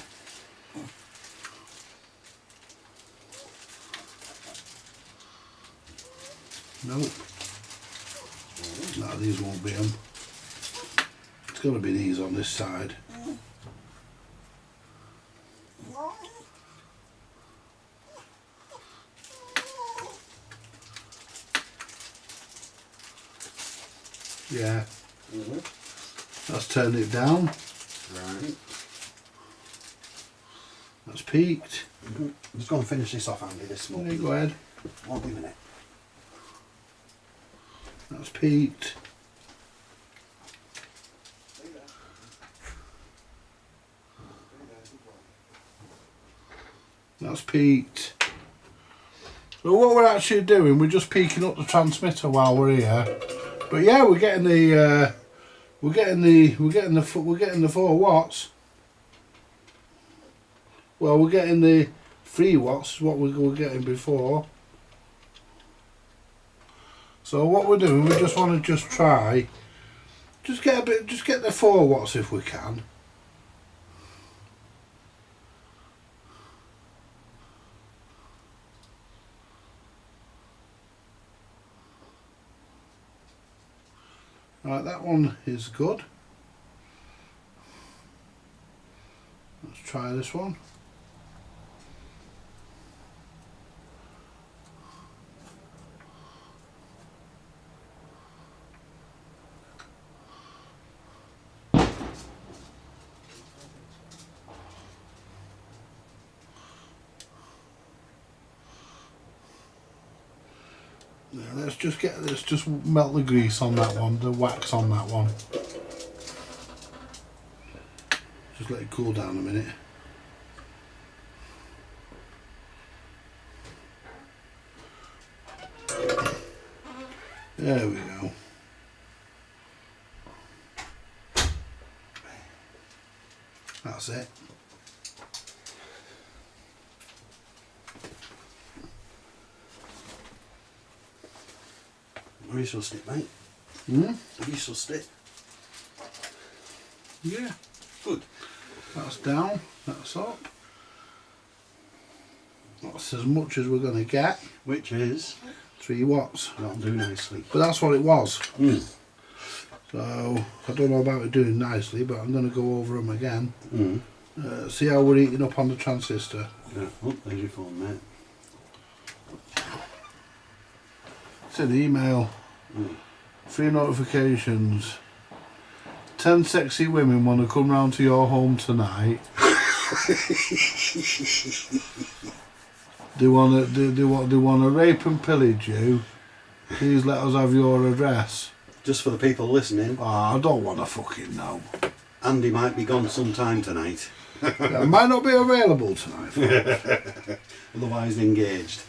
S1: Nope. No, these won't be them. It's going to be these on this side. Yeah. That's turned it down.
S2: Right.
S1: That's peaked.
S2: I'm just going to finish this off, Andy, this
S1: Yeah,
S2: morning.
S1: go ahead.
S2: Won't be a minute.
S1: That's peaked. That's peaked. So what we're actually doing, we're just peaking up the transmitter while we're here. But yeah, we're getting the 4 watts. Well, we're getting the 3 watts, is what we were getting before. So what we're doing, we just want to try, just get the 4 watts if we can. Right, that one is good. Let's try this one. Yeah, let's just melt the grease on that one, the wax on that one. Just let it cool down a minute. There we go. That's it.
S2: Are you so stick, mate? Are you so stick?
S1: Yeah.
S2: Good.
S1: That's down, that's up. That's as much as we're going to get.
S2: Which is?
S1: 3 watts.
S2: That'll do nicely.
S1: But that's what it was. So, I don't know about it doing nicely, but I'm going to go over them again. See how we're eating up on the transistor.
S2: Yeah. Oh, there's your phone, mate.
S1: It's an email. 3 notifications. 10 sexy women want to come round to your home tonight. They want to rape and pillage you. Please let us have your address.
S2: Just for the people listening,
S1: Oh, I don't want to fucking know.
S2: Andy might be gone sometime tonight.
S1: I might not be available tonight, folks.
S2: Otherwise engaged.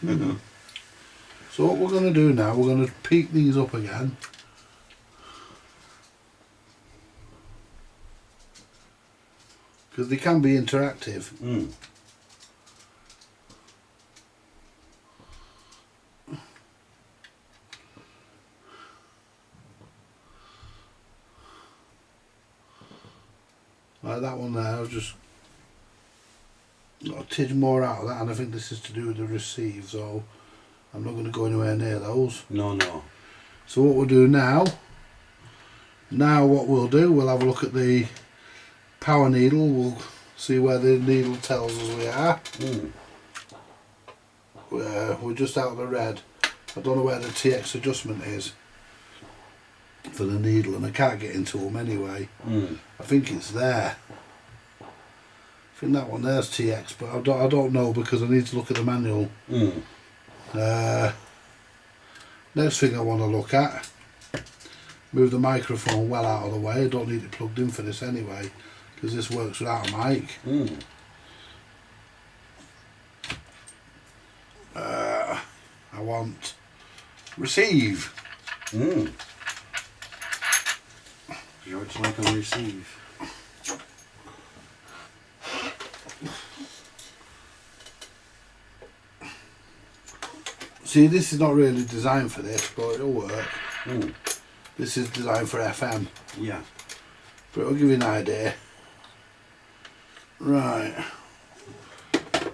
S1: So what we're going to do now, we're going to peak these up again. because they can be interactive.
S2: Mm.
S1: Like that one there, I've just got a tidge more out of that, and I think this is to do with the receive, so I'm not going to go anywhere near those.
S2: No, no.
S1: So what we'll do now, what we'll do, we'll have a look at the power needle, we'll see where the needle tells us we are.
S2: Mm.
S1: We're just out of the red. I don't know where the TX adjustment is for the needle, and I can't get into them anyway.
S2: Mm.
S1: I think it's there. I think that one there's TX, but I don't know because I need to look at the manual.
S2: Mm.
S1: Next thing I want to look at, move the microphone well out of the way. I don't need it plugged in for this anyway, because this works without a mic.
S2: Mm.
S1: I want receive.
S2: Mm. You know it's like on receive.
S1: See, this is not really designed for this, but it'll work.
S2: Mm.
S1: This is designed for FM,
S2: Yeah.
S1: but it'll give you an idea. Right.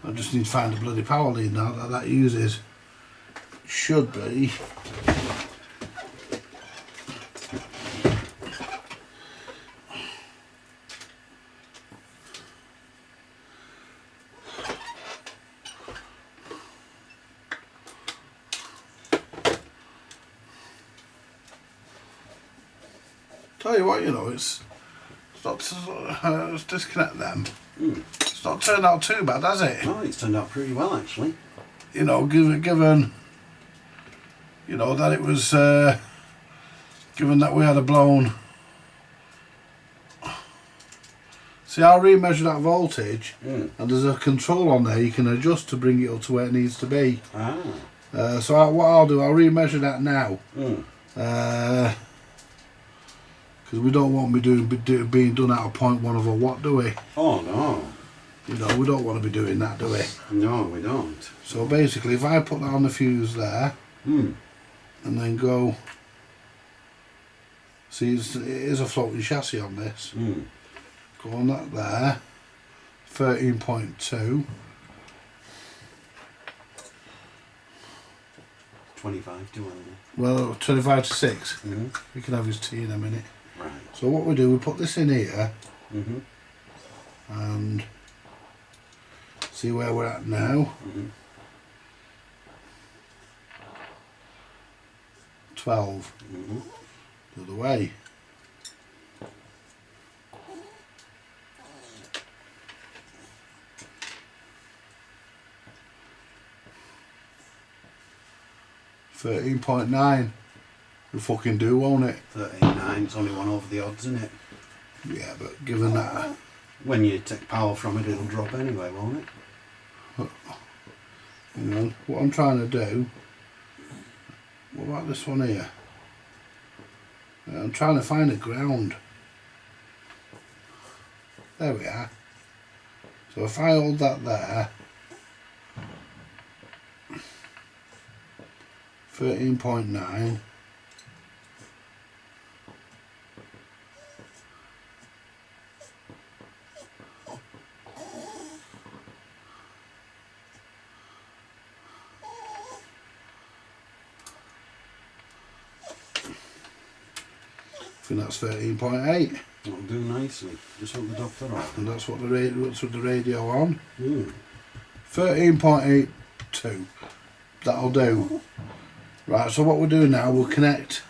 S1: I just need to find the bloody power lead now that uses. Should be. Tell you what, you know, it's not. Let's disconnect them.
S2: Mm.
S1: It's not turned out too bad, has it?
S2: Oh, it's turned out pretty well actually.
S1: You know, given you know that it was given that we had a blown. See, I'll remeasure that voltage, and there's a control on there you can adjust to bring it up to where it needs to be.
S2: Ah.
S1: So what I'll do, I'll remeasure that now. Because we don't want me being done out of 0.1 of a watt, do we?
S2: Oh no.
S1: You know, we don't want to be doing that, do we?
S2: No, we don't.
S1: So basically, if I put that on the fuse there, and then go, see, it is a floating chassis on this. Go on that there, 13.2.
S2: 25 to 1.
S1: Well, 25 to 6.
S2: Mm-hmm.
S1: We can have his tea in a minute.
S2: Right.
S1: So what we do, we put this in here,
S2: Mm-hmm.
S1: and see where we're at now.
S2: Mm-hmm.
S1: 12.
S2: Mm-hmm.
S1: The other way. $13.9. Will fucking do, won't it?
S2: 13.9, it's only one over the odds, isn't it?
S1: Yeah, but given that.
S2: When you take power from it, it'll drop anyway, won't it?
S1: Hang on. What I'm trying to do. What about this one here? I'm trying to find a ground. There we are. So if I hold that there, 13.9. I think that's 13.8,
S2: That'll do nicely. Just hook the doctor off.
S1: and that's what the radio. What's with the radio on?
S2: 13.82.
S1: 13.82. That'll do. Right. So what we'll do now, we'll connect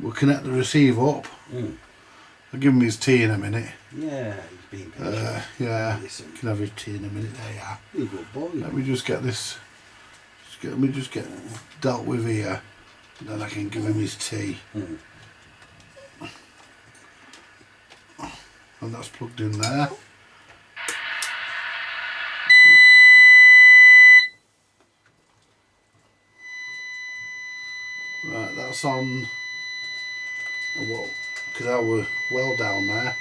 S1: the receiver up. I'll give him his tea in a minute.
S2: Yeah, he's being patient.
S1: Yeah,
S2: Listen.
S1: can have his tea in a minute. There you are.
S2: You good boy.
S1: Let me just get this. Let me just get dealt with here, and then I can give him his tea. And that's plugged in there. Right, that's on. What? Because I was well down there.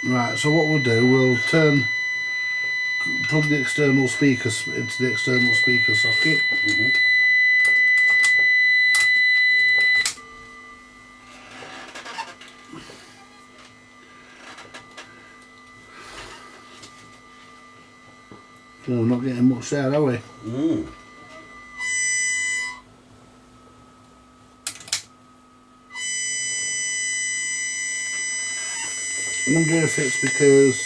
S1: Right, so what we'll do, we'll plug the external speakers into the external speaker socket. We're not getting much there, are we? I wonder if it's because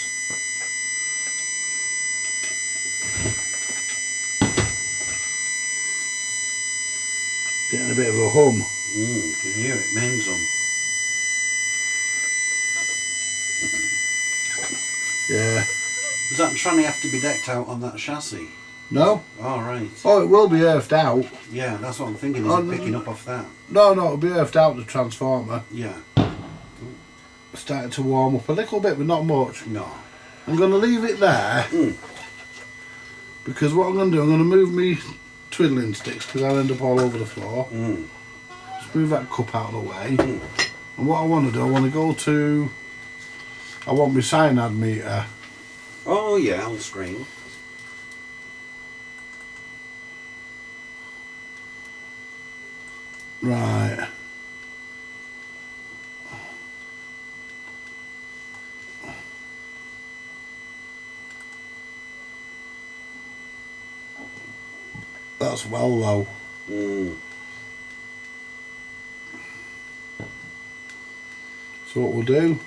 S1: getting a bit of a hum.
S2: You can hear it, mains on.
S1: Yeah.
S2: Does that tranny have to be decked out on that chassis?
S1: No?
S2: Oh, right.
S1: Oh, it will be earthed out.
S2: Yeah, that's what I'm thinking. Is it picking up off that?
S1: No, it'll be earthed out, the transformer.
S2: Yeah.
S1: Starting to warm up a little bit, but not much.
S2: No.
S1: I'm going to leave it there because what I'm going to do, I'm going to move me twiddling sticks because I'll end up all over the floor. Just move that cup out of the way. And what I want to do, I want to go to, I want my cyanide meter.
S2: Oh, yeah, on the screen.
S1: Right. That's well low. So what we'll do,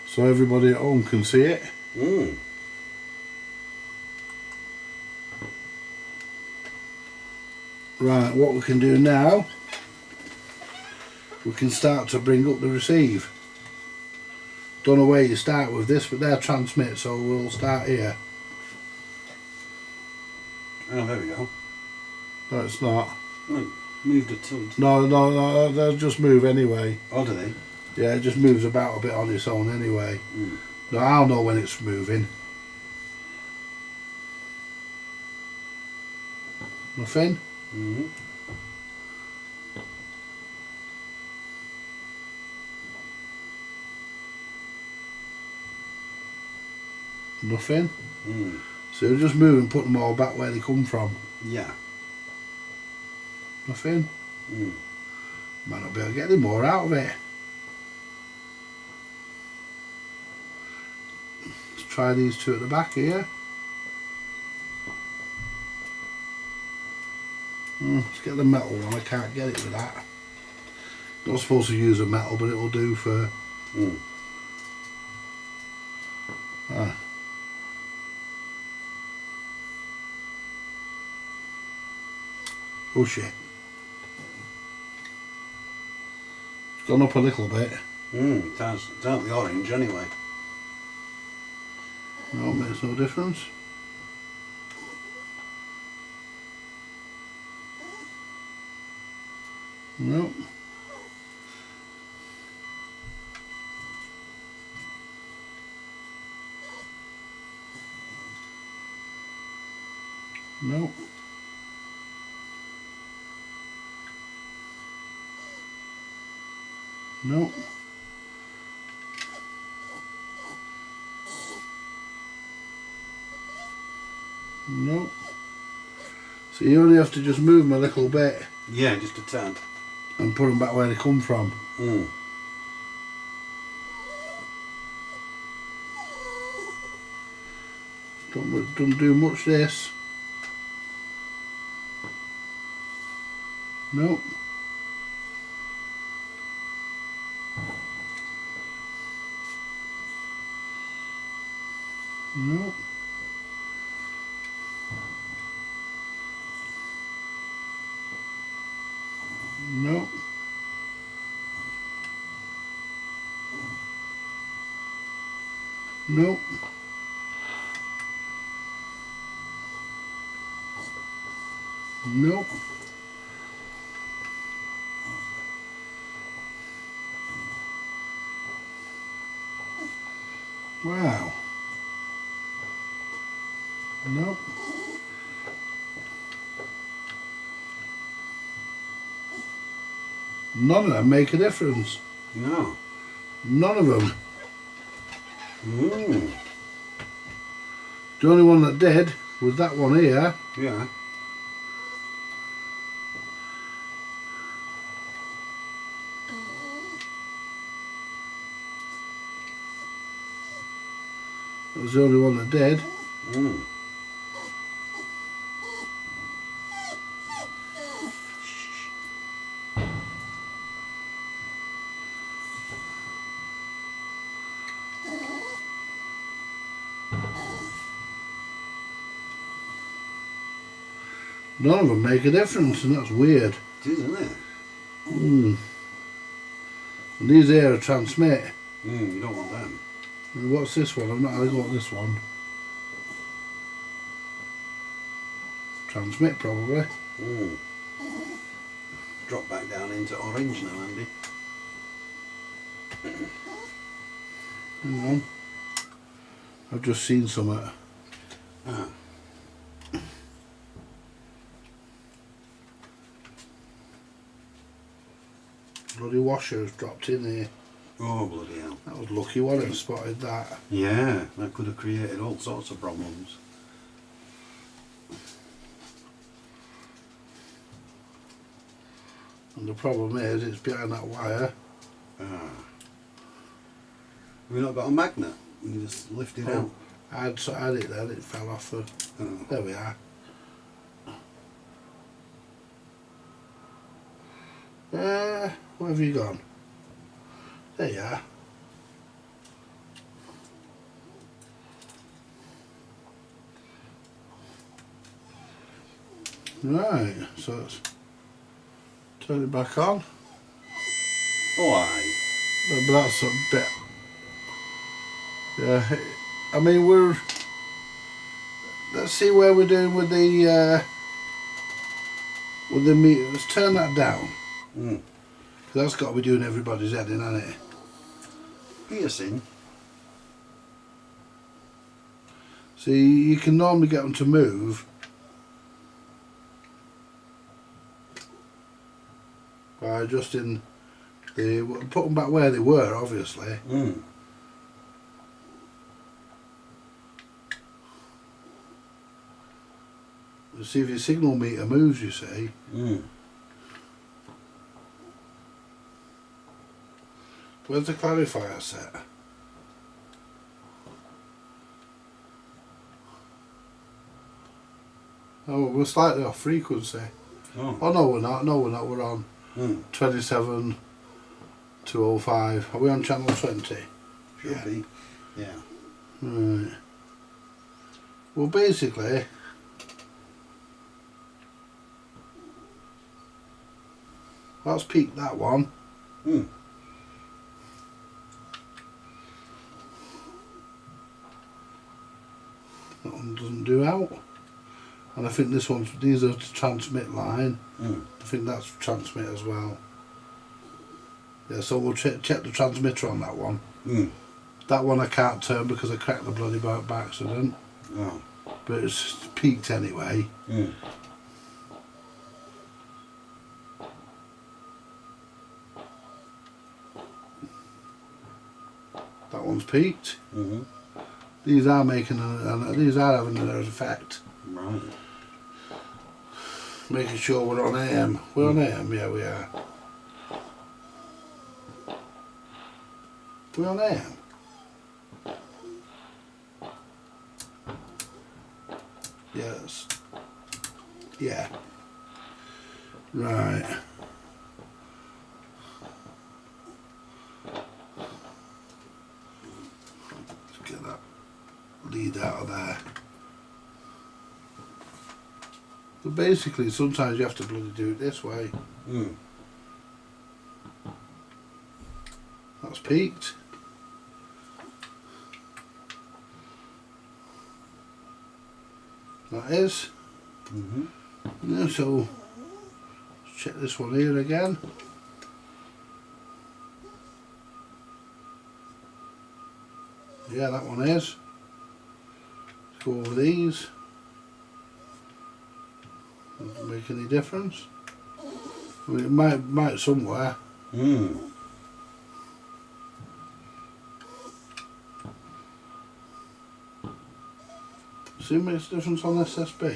S1: so everybody at home can see it. Right, what we can do now, we can start to bring up the receive. Don't know where you start with this, but they're transmit, so we'll start here.
S2: Oh, there we go.
S1: No, it's not.
S2: Moved a ton.
S1: No, they'll just move anyway.
S2: Oh, do they?
S1: Yeah, it just moves about a bit on its own anyway. No, I'll know when it's moving. Nothing? Nothing? So you just move and put them all back where they come from.
S2: Yeah.
S1: Nothing? Might not be able to get any more out of it. Let's try these two at the back here. Let's get the metal one, I can't get it with that. Not supposed to use a metal, but it'll do for... Oh shit. It's gone up a little bit.
S2: It has. It's out the orange anyway.
S1: No, makes no difference. No. No. No. No. So you only have to just move them a little bit
S2: Yeah, just a tad.
S1: and put them back where they come from. Don't do much this. No. No. No. No. No. Wow. No. None of them make a difference.
S2: No.
S1: None of them.
S2: Mm.
S1: The only one that did was that one here.
S2: Yeah.
S1: That was the only one that did.
S2: Mm.
S1: None of them make a difference, and that's weird.
S2: It is, isn't it?
S1: Mm. And these here are transmit.
S2: You don't want them.
S1: And what's this one? I've not had a go at this one. Transmit probably.
S2: Mm. Drop back down into orange now, Andy.
S1: Hang on. I've just seen some.
S2: Ah.
S1: Bloody washers dropped in here.
S2: Oh, bloody hell.
S1: That was lucky, wasn't it? Spotted that.
S2: Yeah, that could have created all sorts of problems.
S1: And the problem is, it's behind that wire.
S2: Ah. Have we not got a magnet? We can just lift it out.
S1: I had it then, it fell off.
S2: Oh.
S1: There we are. Where have you gone? There you are. Right, so let's turn it back on.
S2: Oh, aye.
S1: But that's a bit. Yeah, I mean let's see where we're doing with the meter. Let's turn that down.
S2: Mm.
S1: That's got to be doing everybody's head in, hasn't it?
S2: Piercing.
S1: See, you can normally get them to move by adjusting put them back where they were, obviously.
S2: Mm.
S1: See if your signal meter moves, you see.
S2: Mm.
S1: Where's the clarifier set? Oh, we're slightly off frequency. Oh no, we're not. No, we're not. We're on 27,205. Are we on channel 20?
S2: Should be. Yeah.
S1: Right. Well, basically, let's peak that one.
S2: Mm.
S1: That one doesn't do out. And I think these are to transmit line.
S2: Mm.
S1: I think that's transmit as well. Yeah, so we'll check the transmitter on that one.
S2: Mm.
S1: That one I can't turn because I cracked the bloody boat by accident.
S2: Oh.
S1: But it's peaked anyway.
S2: Mm.
S1: That one's peaked.
S2: Mm-hmm.
S1: These are these are having an effect.
S2: Right.
S1: Making sure we're on AM. We're on AM, yeah we are. We're on AM. Yes. Yeah. Right. Let's get that lead out of there. So basically, sometimes you have to bloody do it this way.
S2: Mm.
S1: That's peaked. That is.
S2: Mm-hmm.
S1: Yeah, so let's check this one here again. Yeah, that one is. Let's go over these. Doesn't make any difference. I mean, it might somewhere.
S2: Mm.
S1: See it makes a difference on SSB.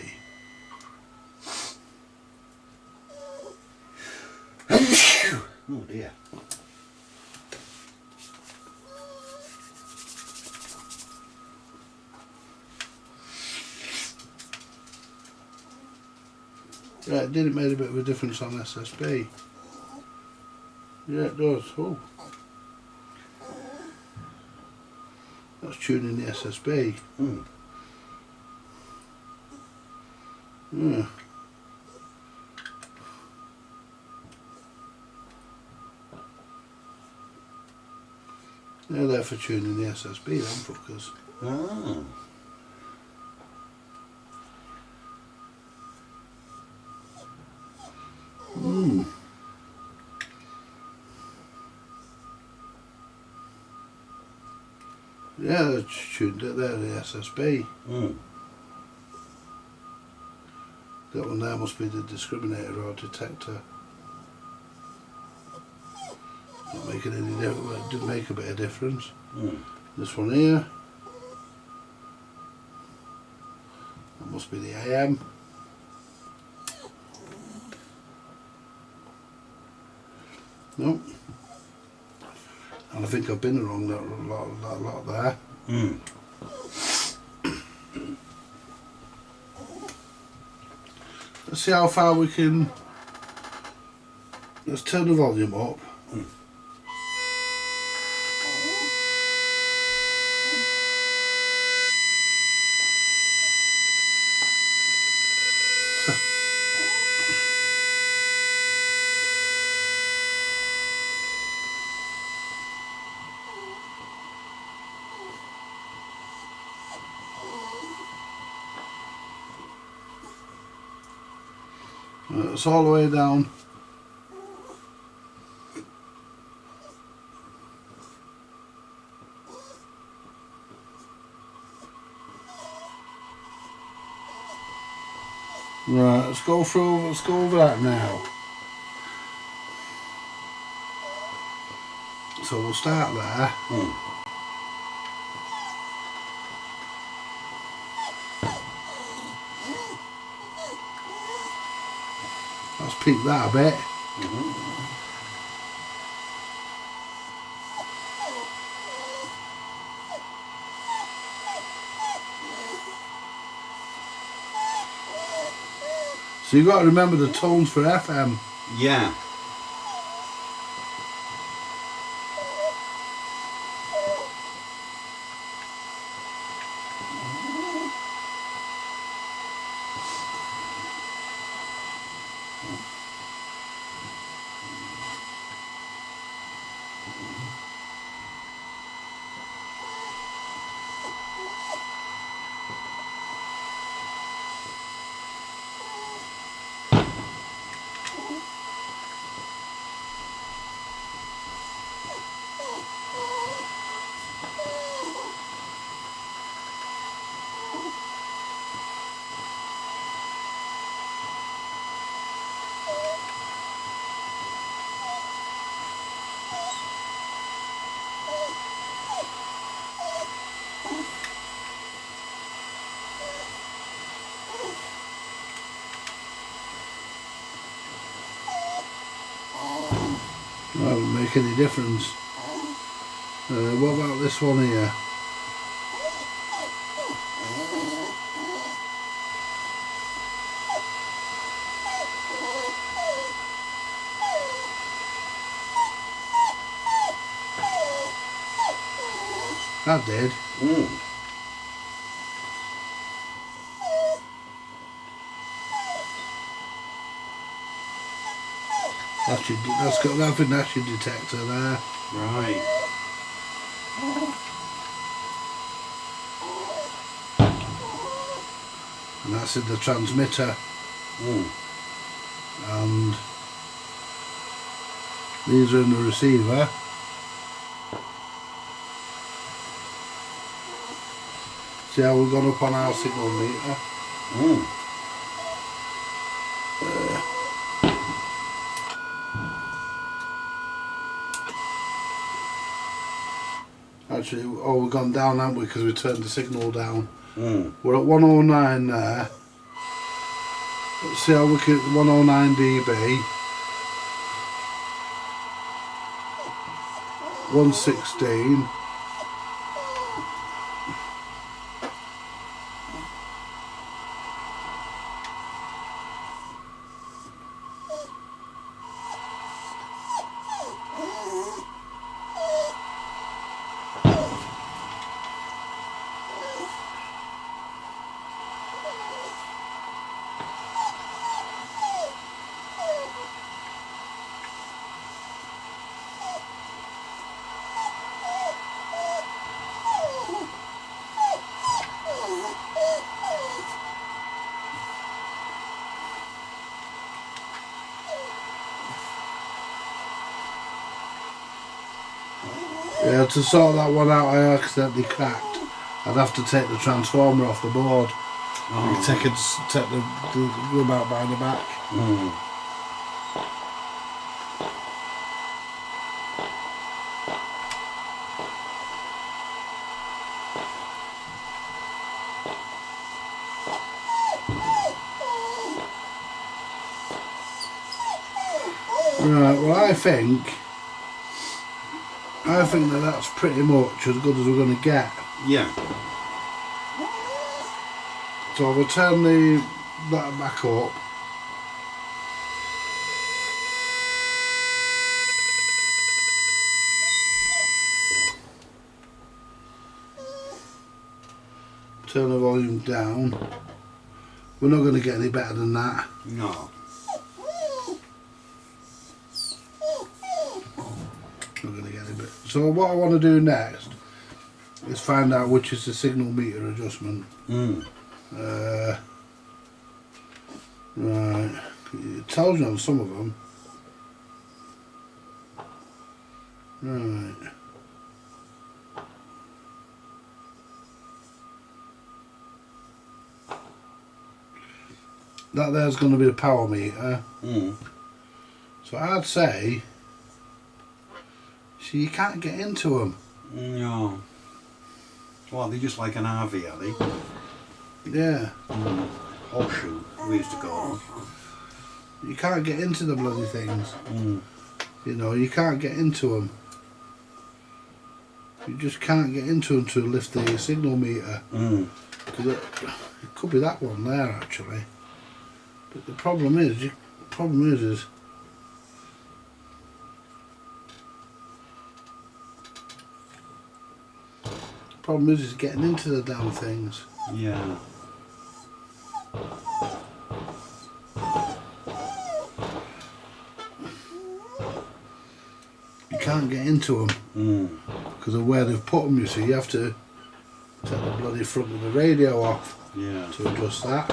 S2: Oh dear.
S1: Yeah, it did. It made a bit of a difference on SSB. Yeah, it does. Oh. That's tuning the SSB.
S2: Mm.
S1: Yeah. They're there for tuning the SSB, them fuckers.
S2: Ah.
S1: Mm. Yeah, they're tuned it there, the SSB.
S2: Mm.
S1: That one there must be the discriminator or detector. Not making any difference. Well, it did make a bit of difference.
S2: Mm.
S1: This one here. That must be the AM. Nope. And I think I've been wrong that lot there.
S2: Mm.
S1: Let's see how far we can. Let's turn the volume up.
S2: Mm.
S1: It's all the way down. Right, let's go over that now. So we'll start there.
S2: Mm.
S1: Let's peak that a bit.
S2: Mm-hmm.
S1: So you've got to remember the tones for FM.
S2: Yeah.
S1: That doesn't make any difference. What about this one here? That did.
S2: Mm.
S1: That's got that for national detector there.
S2: Right.
S1: And that's in the transmitter.
S2: Mm.
S1: And these are in the receiver. See how we've gone up on our signal meter?
S2: Mm.
S1: Actually, oh, we've gone down, haven't we? Because we turned the signal down. We're at 109 there. Let's see how we can 109 dB. 116. Yeah, to sort that one out, I accidentally cracked. I'd have to take the transformer off the board. Take the room out by the back. Right, well I think that that's pretty much as good as we're going to get.
S2: Yeah.
S1: So I'll turn that back up. Turn the volume down. We're not going to get any better than that.
S2: No.
S1: Not going to get any better. So what I want to do next is find out which is the signal meter adjustment. Right. It tells you on some of them. Right. That there's going to be the power meter. So I'd say, see, you can't get into them.
S2: No. Well, they're just like an RV, are they?
S1: Yeah.
S2: Horseshoe, we used to call them.
S1: You can't get into the bloody things. You know, you can't get into them. You just can't get into them to lift the signal meter. Because it could be that one there actually. But the problem is, is getting into the damn things.
S2: Yeah.
S1: You can't get into them because of where they've put them. You see, you have to take the bloody front of the radio off to adjust that.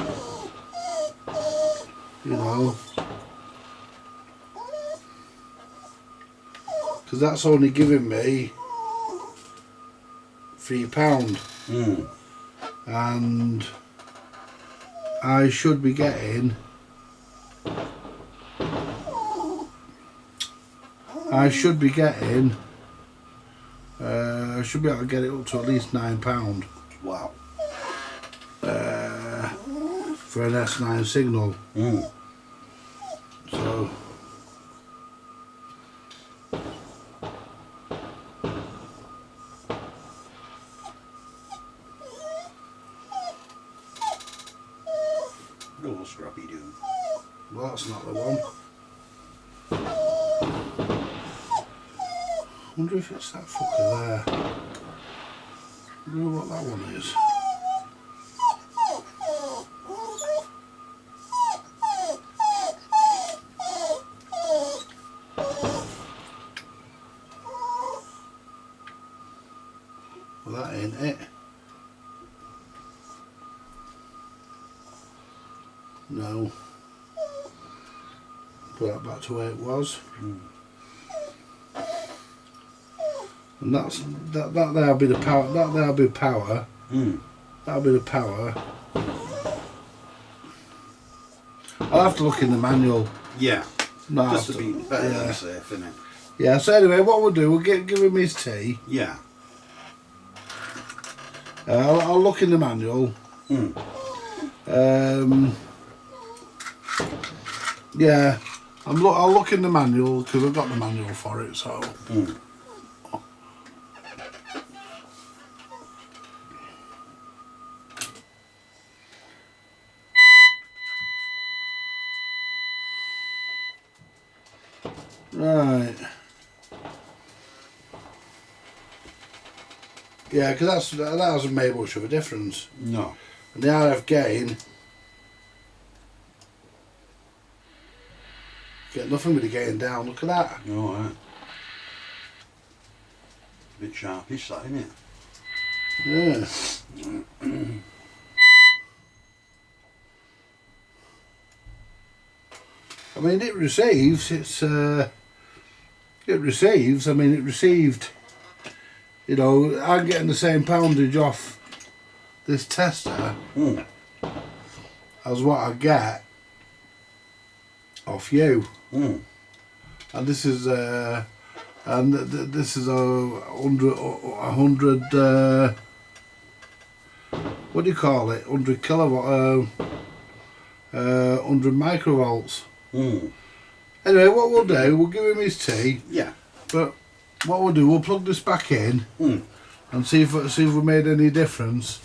S1: You know, because that's only giving me £3, and I should be getting. I should be able to get it up to at least £9.
S2: Wow.
S1: For an S9 signal. So
S2: Oh, scrappy doo.
S1: well, that's not the one. I wonder if it's that fucker there. I wonder what that one is. Well, that ain't it. No. Put that back to where it was. And that there'll be the power. That there'll be power. That'll be the power. I'll have to look in the manual.
S2: Yeah.
S1: No,
S2: Just to be better than safe, innit?
S1: Yeah. So anyway, what we'll do, we'll give him his tea.
S2: Yeah.
S1: I'll look in the manual. Yeah, I'll look in the manual because I've got the manual for it. So. Right. Yeah, because that hasn't made much of a difference.
S2: No.
S1: And the RF gain, get nothing with the gain down. Look at that.
S2: All right. Bit sharpish, that, isn't it?
S1: Yeah. I mean, it receives. It receives. I mean, it received. You know, I'm getting the same poundage off this tester as what I get off you. And this is this is a hundred. What do you call it? 100 kilowatt. 100 microvolts. Anyway, what we'll do, we'll give him his tea.
S2: Yeah.
S1: But what we'll do, we'll plug this back in and see if we made any difference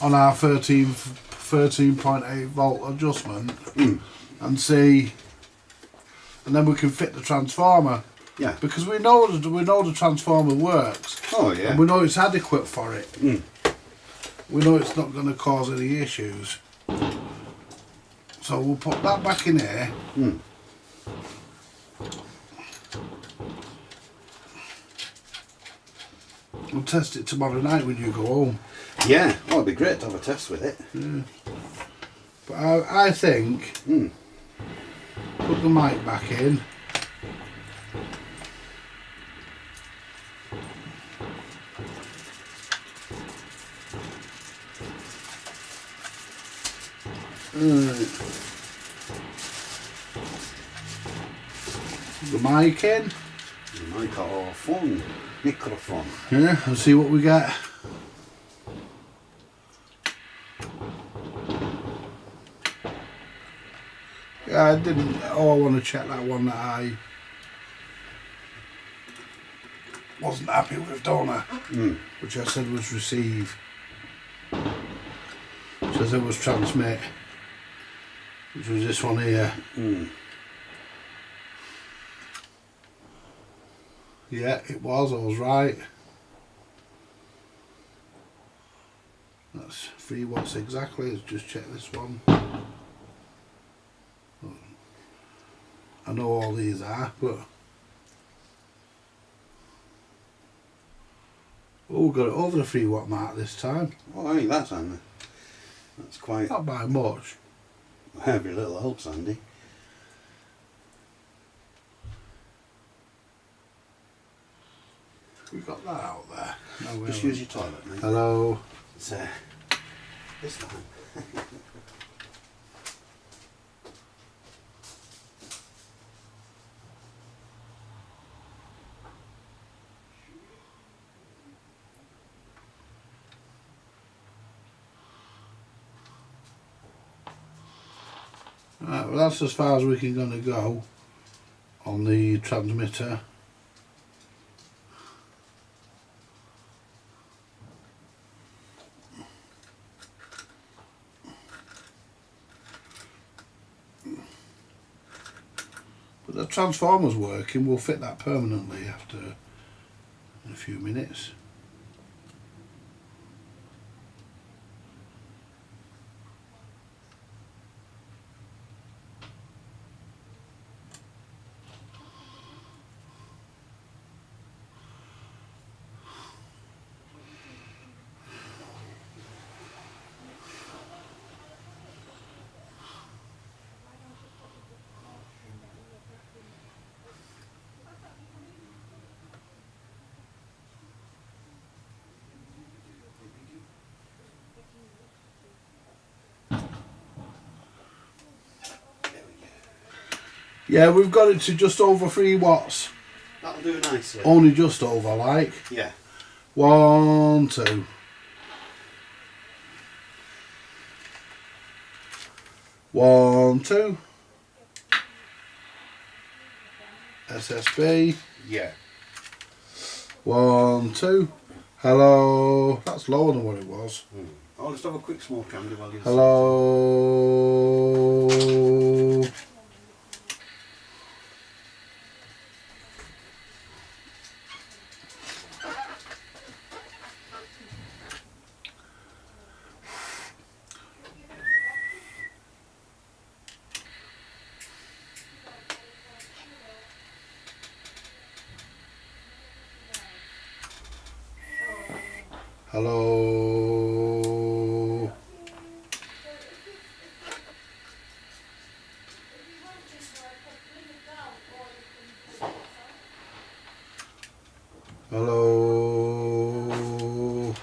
S1: on our 13.8 volt adjustment and see, and then we can fit the transformer.
S2: Yeah.
S1: Because we know the transformer works.
S2: Oh yeah.
S1: And we know it's adequate for it. We know it's not going to cause any issues. So we'll put that back in here. We'll test it tomorrow night when you go home.
S2: Yeah. Oh, it'd be great to have a test with it.
S1: Yeah. But I think put the mic back in. The mic in.
S2: The microphone. Microphone.
S1: Yeah, and see what we get. Yeah, I didn't. Oh, I want to check that one that I wasn't happy with, don't I? Which I said was receive. Which I said was transmit. Which was this one here. Yeah, it was. I was right. That's 3 watts exactly. Let's just check this one. I know all these are, but oh, we got it over the 3 watt mark this time.
S2: Oh, I think that's handy. That's quite
S1: Not by much.
S2: every little helps, Andy.
S1: We got that out there. No, we
S2: Just
S1: haven't.
S2: use your toilet, mate.
S1: Hello.
S2: It's this time.
S1: Right, well, that's as far as we can gonna go on the transmitter. But the transformer's working. We'll fit that permanently after a few minutes. Yeah, we've got it to just over 3 watts.
S2: That'll do nicely.
S1: Only just over, like.
S2: Yeah.
S1: 1, 2. 1, 2. SSB.
S2: Yeah.
S1: 1, 2. Hello. That's lower than what it was.
S2: I'll just have a quick smoke, Andy, while you're
S1: Hello. Hello. Hello.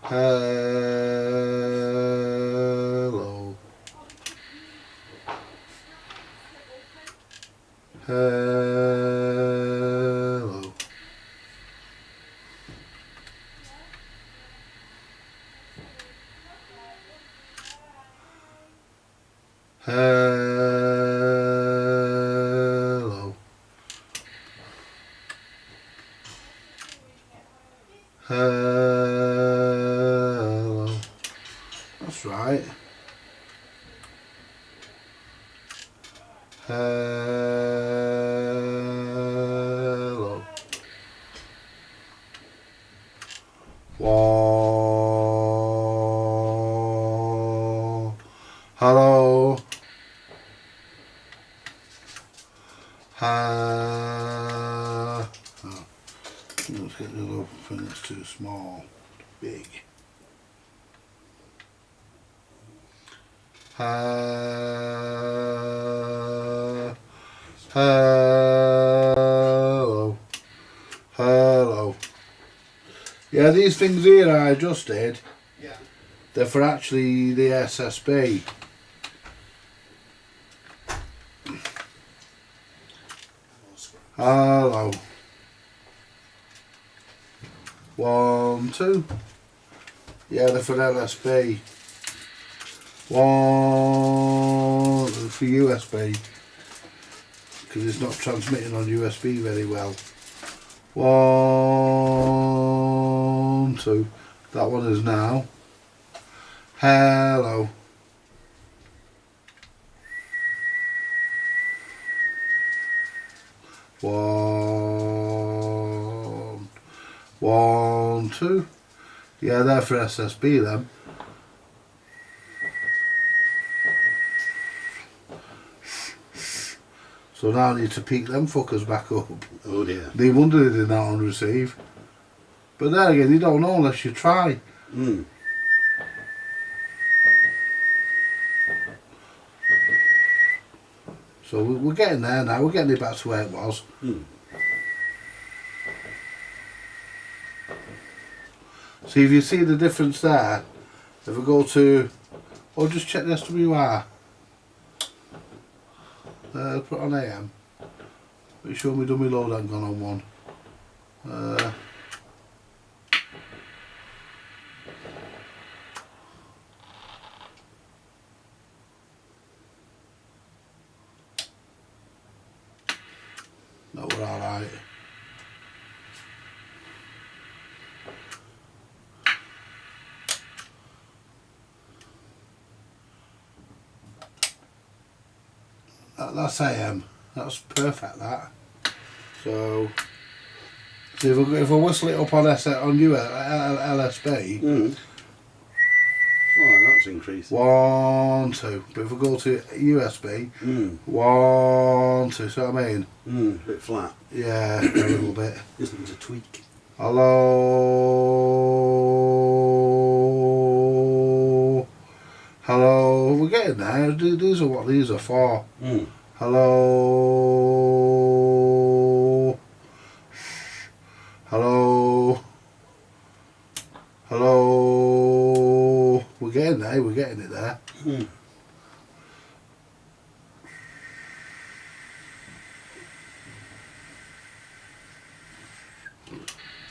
S1: Hello. Hello. Hello. Hello. That's right. Hello. 1. Hello. Oh, let's get the other thing that's too small. Big. Hello. Hello. Yeah, these things here I adjusted.
S2: Yeah.
S1: They're for actually the SSB. Hello. 1, 2. Yeah, they're for LSB. 1 for USB. Because it's not transmitting on USB very well. 1, 2. That one is now. Hello. One, 2. Yeah, they're for SSB then. So now I need to peak them fuckers back up.
S2: Oh dear.
S1: No wonder they did that on receive. But there again, you don't know unless you try. So we're getting there now, we're getting it back to where it was. See, if you see the difference there, if I go to, or just check the SWR, put on AM, make sure my dummy load ain't gone on one. No, we're alright. That's AM. That's perfect. That. So if I whistle it up on LSB.
S2: Oh, that's increasing.
S1: 1, 2. But if I go to USB, 1, 2. See what I mean?
S2: A bit flat.
S1: Yeah, a little bit.
S2: Just needs a tweak.
S1: Hello. Hello. We're getting there. These are what these are for. Hello. Hello. Hello. We're getting there. We're getting it there.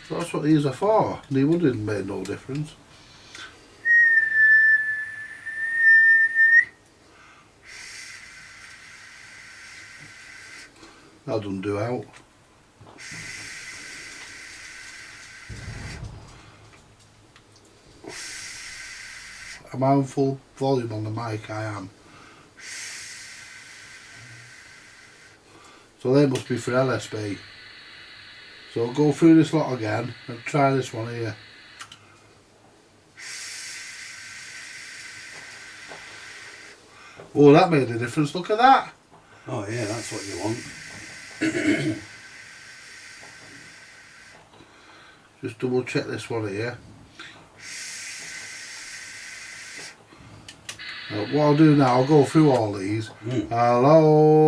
S1: So that's what these are for. They wouldn't have made no difference. That doesn't do out. Am I on full volume on the mic? I am. So they must be for LSB. So I'll go through this lot again and try this one here. Oh, that made a difference. Look at that.
S2: Oh yeah, that's what you want.
S1: Just double check this one here. What I'll do now, I'll go through all these. Hello.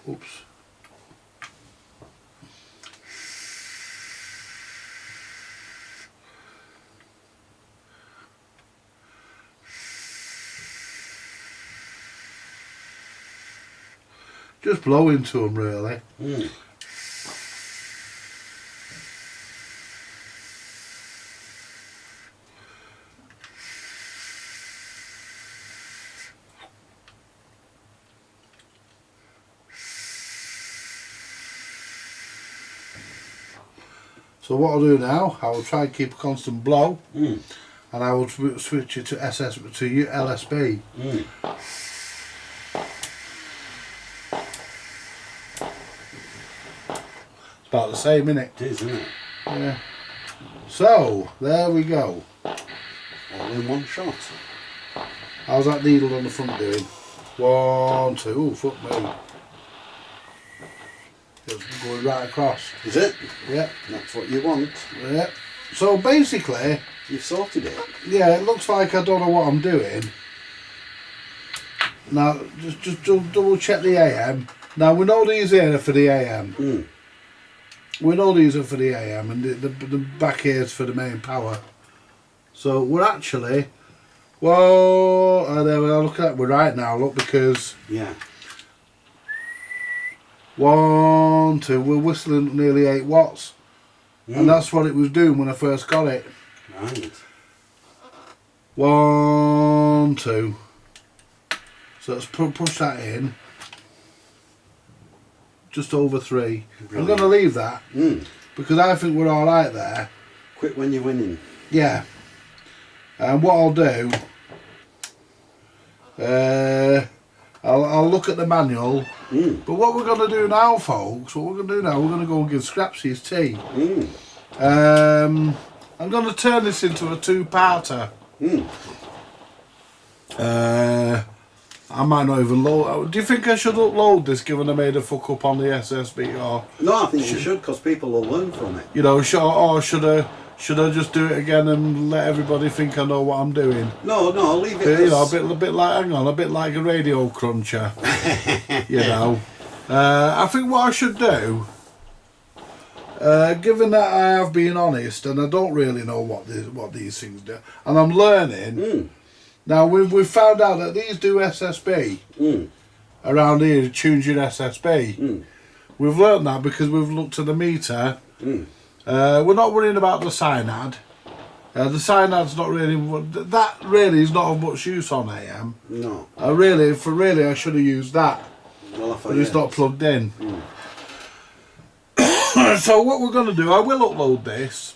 S1: Oops. Just blow into them, really. So what I'll do now, I will try and keep a constant blow, and I will switch it to LSB. It's about the same, innit?
S2: It is, isn't it?
S1: Yeah. So there we go.
S2: All in one shot.
S1: How's that needle on the front doing? 1, 2. Ooh, fuck me. It's going right across.
S2: Is it?
S1: Yeah.
S2: That's what you want.
S1: Yeah. So basically,
S2: You've sorted it.
S1: yeah, it looks like I don't know what I'm doing. Now, just double check the AM. Now, we know these here are for the AM. We know these are for the AM, and the back here is for the main power. So we're actually, well, there we are. Look at that. We're right now. Look, because
S2: Yeah.
S1: 1, 2. We're whistling nearly 8 watts, and that's what it was doing when I first got it.
S2: Right.
S1: 1, 2. So let's push that in. Just over 3.
S2: Brilliant.
S1: I'm going to leave that because I think we're all right there.
S2: Quit when you're winning.
S1: Yeah. And what I'll do, I'll look at the manual. But what we're going to do now, folks, we're going to go and give Scraps his tea. I'm going to turn this into a 2-parter. I might not even load. Do you think I should upload this, given I made a fuck up on the SSB, or
S2: No, I think you should, because people will learn from it.
S1: you know, should I just do it again and let everybody think I know what I'm doing?
S2: No, leave it.
S1: You know, a bit like, hang on, a bit like a radio cruncher. You know, I think what I should do, given that I have been honest and I don't really know what these things do, and I'm learning. Now we've found out that these do SSB around here. It tunes your SSB. We've learned that because we've looked at the meter. We're not worrying about the cyanide. The cyanide's not really, that really is not of much use on AM.
S2: No.
S1: Really I should have used that,
S2: Well,
S1: but it's not plugged in. So what we're going to do, I will upload this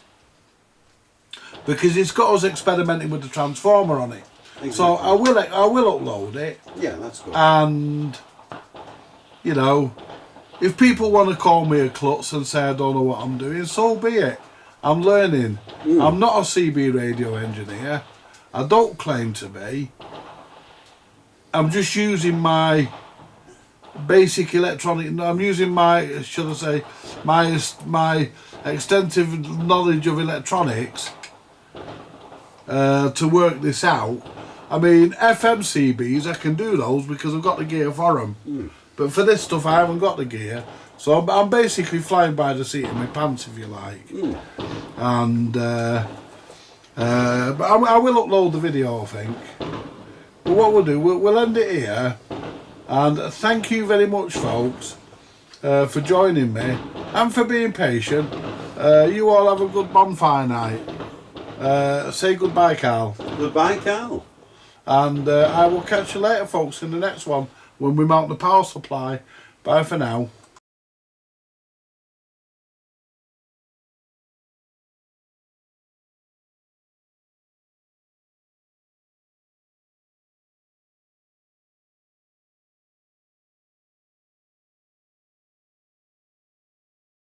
S1: because it's got us experimenting with the transformer on it.
S2: Exactly.
S1: So I will upload it.
S2: Yeah, that's good.
S1: And you know, if people want to call me a klutz and say I don't know what I'm doing, so be it. I'm learning. I'm not a CB radio engineer. I don't claim to be. I'm just using my basic electronic. I'm using my, should I say, my extensive knowledge of electronics to work this out. I mean, FM CBs, I can do those because I've got the gear for them. But for this stuff, I haven't got the gear. So I'm basically flying by the seat of my pants, if you like. And but I will upload the video, I think. But what we'll do, we'll end it here. And thank you very much, folks, for joining me and for being patient. You all have a good bonfire night. Say goodbye, Carl.
S2: Goodbye, Carl.
S1: And I will catch you later, folks, in the next one. when we mount the power supply. Bye for now.